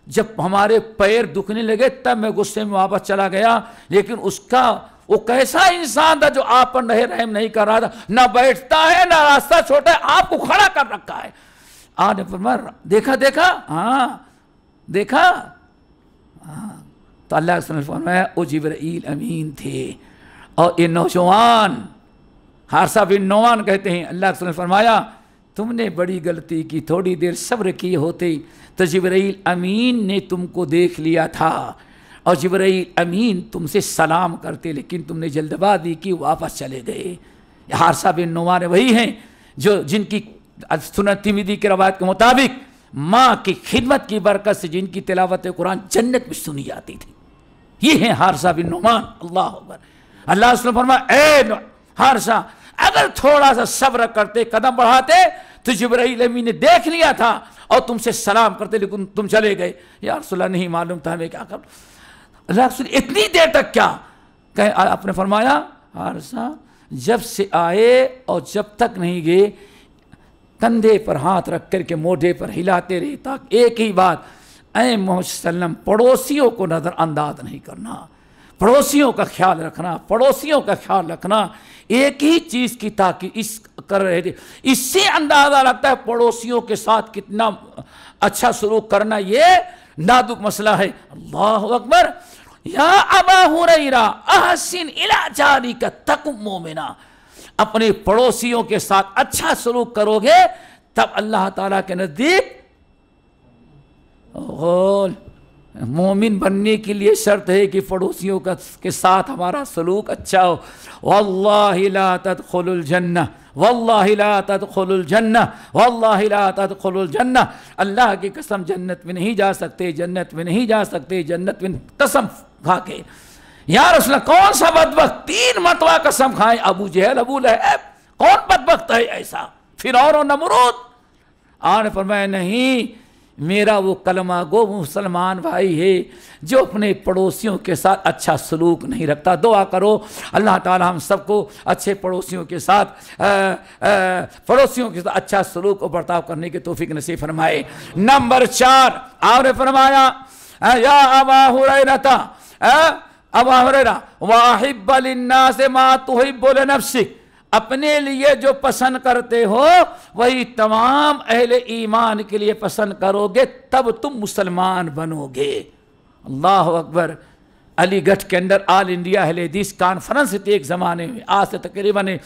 जब हमारे पैर दुखने लगे तब मैं गुस्से में वापस चला गया। लेकिन उसका वो कैसा इंसान था जो आप पर रहम नहीं कर रहा था, ना बैठता है ना रास्ता छोटा है, आपको खड़ा कर रखा है। आने पर देखा देखा, हाँ देखा, हाँ। तो अल्लाह के फरमाया वो जिब्राइल अमीन थे। और ये नौजवान हारसा बिन नौमान कहते हैं अल्लाह के फरमाया तुमने बड़ी गलती की, थोड़ी देर सब्र किए होते तो जिब्राइल अमीन ने तुमको देख लिया था और जिब्राइल अमीन तुमसे सलाम करते, लेकिन तुमने जल्दबाजी की, वापस चले गए। हारसा बिन नौमान वही हैं जो जिनकी सुनन तिरमिज़ी के रवायत के मुताबिक माँ की खिदमत की बरकत से जिनकी तिलावत कुरान जन्नत में सुनी जाती थी। ये हैं हारसा बिन नौमान। अल्लाह अकबर। अल्लाह फरमाया ए हारसा अगर थोड़ा सा सब्र करते, कदम बढ़ाते तो जिब्राइल अमीन ने देख लिया था और तुमसे सलाम करते, लेकिन तुम चले गए। या रसूलल्लाह नहीं मालूम था हमें क्या कर। अल्लाह रसूल इतनी देर तक क्या कहे, आपने फरमाया हारसा जब से आए और जब तक नहीं गए कंधे पर हाथ रख करके मोढ़े पर हिलाते रहे, ताकि एक ही बात, ऐ मोहम्मद सल्लम पड़ोसियों को नज़रअंदाज नहीं करना, पड़ोसियों का ख्याल रखना, पड़ोसियों का ख्याल रखना। एक ही चीज़ की ताकि इस कर रहे थे। इससे अंदाज़ा लगता है पड़ोसियों के साथ कितना अच्छा सलूक करना ये नाजुक मसला है। अल्लाह अकबर। या अबा हुरैरा अहसिन इला जारिका तकुम मोमिना। अपने पड़ोसियों के साथ अच्छा सलूक करोगे तब अल्लाह ताला के नज़दीक मोमिन बनने के लिए शर्त है कि पड़ोसियों का के साथ हमारा सलूक अच्छा हो। वल्लाहि ला तदखुलुल जन्नह, वल्लाहि ला तदखुलुल जन्नह, वल्लाहि ला तदखुलुल जन्नह। अल्लाह की कसम जन्नत में नहीं जा सकते, जन्नत में नहीं जा सकते, जन्नत में कसम खा के। या रसूल कौन सा बदबख्त 3 मरतबा कसम खाए, अबू जहल अबू लहब, कौन बदबख्त है ऐसा, फिरौन और नमरूद। आने फरमाया नहीं, मेरा वो कलमा गो मुसलमान भाई है जो अपने पड़ोसियों के साथ अच्छा सलूक नहीं रखता। दुआ करो अल्लाह ताला हम सबको अच्छे पड़ोसियों के साथ अच्छा सलूक और बर्ताव करने की तौफीक नसीब फरमाए। नंबर 4 आपने फरमाया या अबा हुरैरा अबा हुरैरा वाहिब लिन्नास मा तुहिब्बु लिनफ्सिक। अपने लिए जो पसंद करते हो वही तमाम अहले ईमान के लिए पसंद करोगे, तब तुम मुसलमान बनोगे। अल्लाह अकबर। अलीगढ़ के अंदर ऑल इंडिया अहले हदीस कॉन्फ्रेंस थी एक ज़माने में, आज से तकरीबन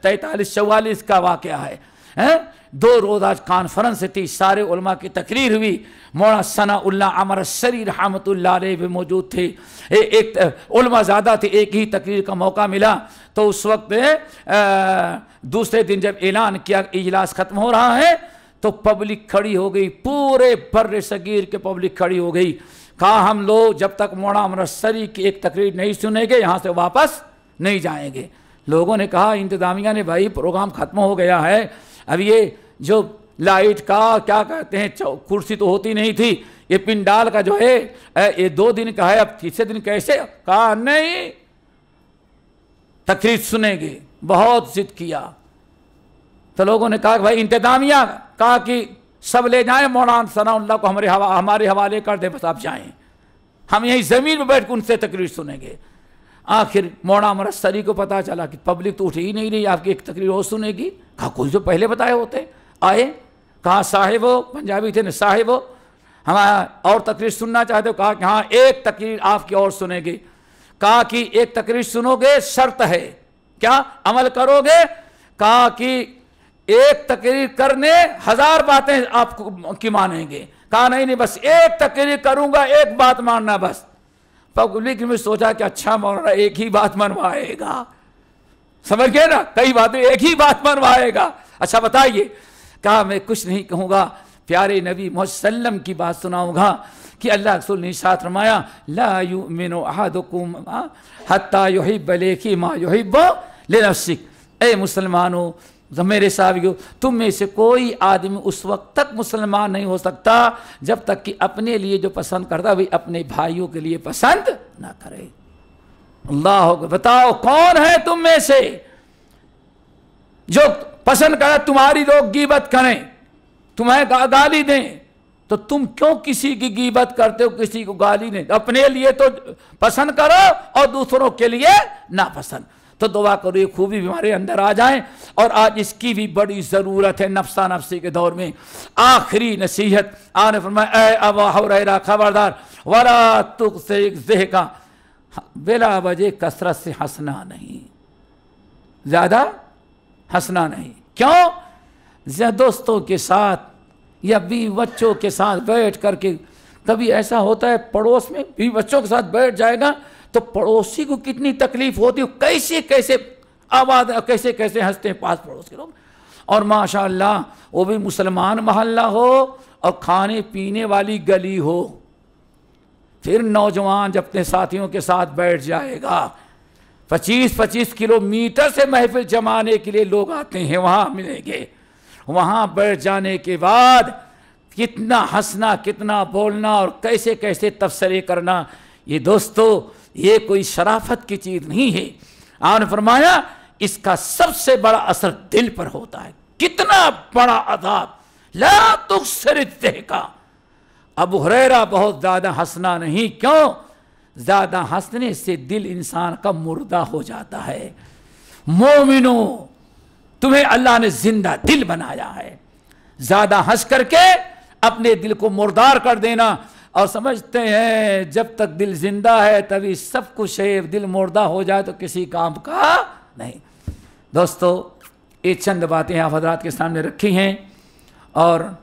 43-44 का वाक़या है। 2 रोज़ा कॉन्फ्रेंस थी, सारे उलमा की तकरीर हुई। मौलाना सनाउल्लाह अमर शरी रहमतुल्लाह अलैह भी मौजूद थे। एक उलमा ज़्यादा थे, एक ही तकरीर का मौका मिला। तो उस वक्त दूसरे दिन जब ऐलान किया इजलास ख़त्म हो रहा है तो पब्लिक खड़ी हो गई, पूरे बर्रे सगीर के पब्लिक खड़ी हो गई। कहा हम लोग जब तक मौलाना अमर शरी की एक तकरीर नहीं सुनेंगे यहाँ से वापस नहीं जाएंगे। लोगों ने कहा इंतज़ामिया ने भाई प्रोग्राम ख़त्म हो गया है, अब ये जो लाइट का क्या कहते हैं कुर्सी तो होती नहीं थी, ये पिंडाल का जो है ये 2 दिन का है, अब तीसरे दिन कैसे। कहा नहीं तकरीर सुनेंगे। बहुत जिद किया तो लोगों ने कहा कि भाई इंतज़ामिया कहा कि सब ले जाएं, मौलाना सनाउल्लाह को हमारे हवाले कर दे, बस आप जाएं, हम यहीं ज़मीन में बैठ कर उनसे तकरीर सुनेंगे। आखिर मौलाना अमर शरी को पता चला कि पब्लिक तो उठ ही नहीं रही, आपकी एक तकरीर और सुनेगी। कहा कोई तो पहले बताए होते। आए कहा साहिब हो, पंजाबी थे ना, साहिब हो हमारा और तकरीर सुनना चाहते हो? कहा कि हाँ एक तकरीर आपकी और सुनेंगे। कहा कि एक तकरीर सुनोगे, शर्त है, क्या अमल करोगे? कहा कि एक तकरीर करने 1000 बातें आपको की मानेंगे। कहा नहीं नहीं, बस एक तकरीर करूंगा, एक बात मानना बस। पब्लिक में सोचा कि अच्छा मौलाना एक ही बात मनवाएगा, समझ गए ना, कई बातें एक ही बात मनवाएगा। अच्छा बताइए। कहा मैं कुछ नहीं कहूंगा, प्यारे नबी मोहम्मद सल्लम की बात सुनाऊंगा कि अल्लाह रसूल ने इरशाद फरमाया, ला युमिनु अहदुकुम हत्ता युहिब्ब लिखी मा युहिब्बु लिनफ्सिक। ए मुसलमानों, मेरे साथियों, तुम में से कोई आदमी उस वक्त तक मुसलमान नहीं हो सकता जब तक कि अपने लिए जो पसंद करता वही अपने भाइयों के लिए पसंद ना करे। अल्लाह, बताओ कौन है तुम में से जो पसंद करे तुम्हारी लोग गीबत करें, तुम्हें गाली दें, तो तुम क्यों किसी की गीबत करते हो, किसी को गाली दें? अपने लिए तो पसंद करो और दूसरों के लिए नापसंद। तो दुआ करो ये खूबी भी हमारे अंदर आ जाए। और आज इसकी भी बड़ी ज़रूरत है नफ्सा नफ्सी के दौर में। आखिरी नसीहत आने फरमाया, ए अबू हुरैरा खबरदार, वला तुक्सिर का बिला वजह कसरत से हंसना नहीं, ज़्यादा हंसना नहीं। क्यों? दोस्तों के साथ या बीवी बच्चों के साथ बैठ करके, कभी ऐसा होता है पड़ोस में बीवी बच्चों के साथ बैठ जाएगा तो पड़ोसी को कितनी तकलीफ होती है, कैसे कैसे आवाज़, कैसे कैसे हंसते हैं पास पड़ोस के लोग। और माशाअल्लाह वो भी मुसलमान मोहल्ला हो और खाने पीने वाली गली हो। फिर नौजवान जब अपने साथियों के साथ बैठ जाएगा, 25-25 किलोमीटर से महफिल जमाने के लिए लोग आते हैं, वहाँ मिलेंगे। वहाँ बैठ जाने के बाद कितना हंसना, कितना बोलना और कैसे कैसे तबसरे करना। ये दोस्तों ये कोई शराफत की चीज़ नहीं है। आपने फरमाया इसका सबसे बड़ा असर दिल पर होता है। कितना बड़ा अज़ाब, ला तुक्सिर का। अबू हुरैरा बहुत ज़्यादा हंसना नहीं। क्यों? ज़्यादा हंसने से दिल इंसान का मुर्दा हो जाता है। मोमिनो, तुम्हें अल्लाह ने जिंदा दिल बनाया है। ज़्यादा हंस करके अपने दिल को मुर्दार कर देना, और समझते हैं जब तक दिल जिंदा है तभी सब कुछ है, दिल मुर्दा हो जाए तो किसी काम का नहीं। दोस्तों ये चंद बातें आप हजरात के सामने रखी हैं, और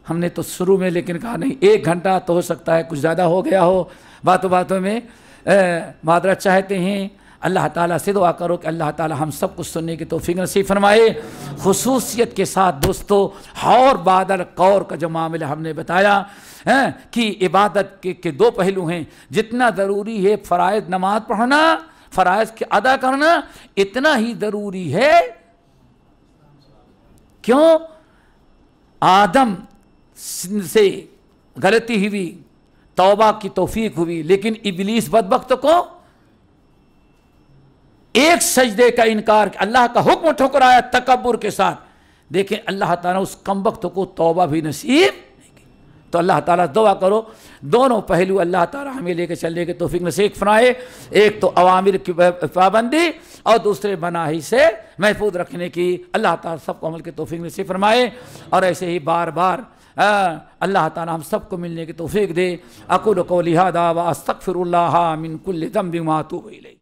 हमने तो शुरू में लेकिन कहा नहीं 1 घंटा तो हो सकता है कुछ ज़्यादा हो गया हो, बातों बातों में मादरत चाहते हैं। अल्लाह ताला से दुआ करो कि अल्लाह ताला हम सब कुछ सुनने की तौफीक नसीब फरमाए। खुसूसियत के साथ दोस्तों और बादल कौर का जो मामला हमने बताया है कि इबादत के 2 पहलू हैं। जितना ज़रूरी है फ़राइज़ नमाज पढ़ना, फ़राइज़ के अदा करना, इतना ही ज़रूरी है। क्यों? आदम से गलती हुई, तौबा की तौफीक हुई, लेकिन इब्लीस बदबख्त को एक सजदे का इनकार, अल्लाह का हुक्म ठुकराया तकब्बुर के साथ। देखें अल्लाह ताला उस कमबख्त को तौबा भी नसीब नहीं की। तो अल्लाह ताला दुआ करो दोनों पहलू अल्लाह ताला हमें लेके चलने के तौफीक नसीब फरमाए। एक तो अवामिर की पाबंदी और दूसरे मनाही से महफूज रखने की अल्लाह ताला सबको अमल के तौफीक नसीब फरमाए। और ऐसे ही बार बार अल्लाह ताला हम सबको मिलने की तौफीक दे। अक़ूलु क़ौली हाज़ा व अस्तग़फ़िरुल्लाह मिन कुल्लि ज़ंबिन व अतूबु इलैह।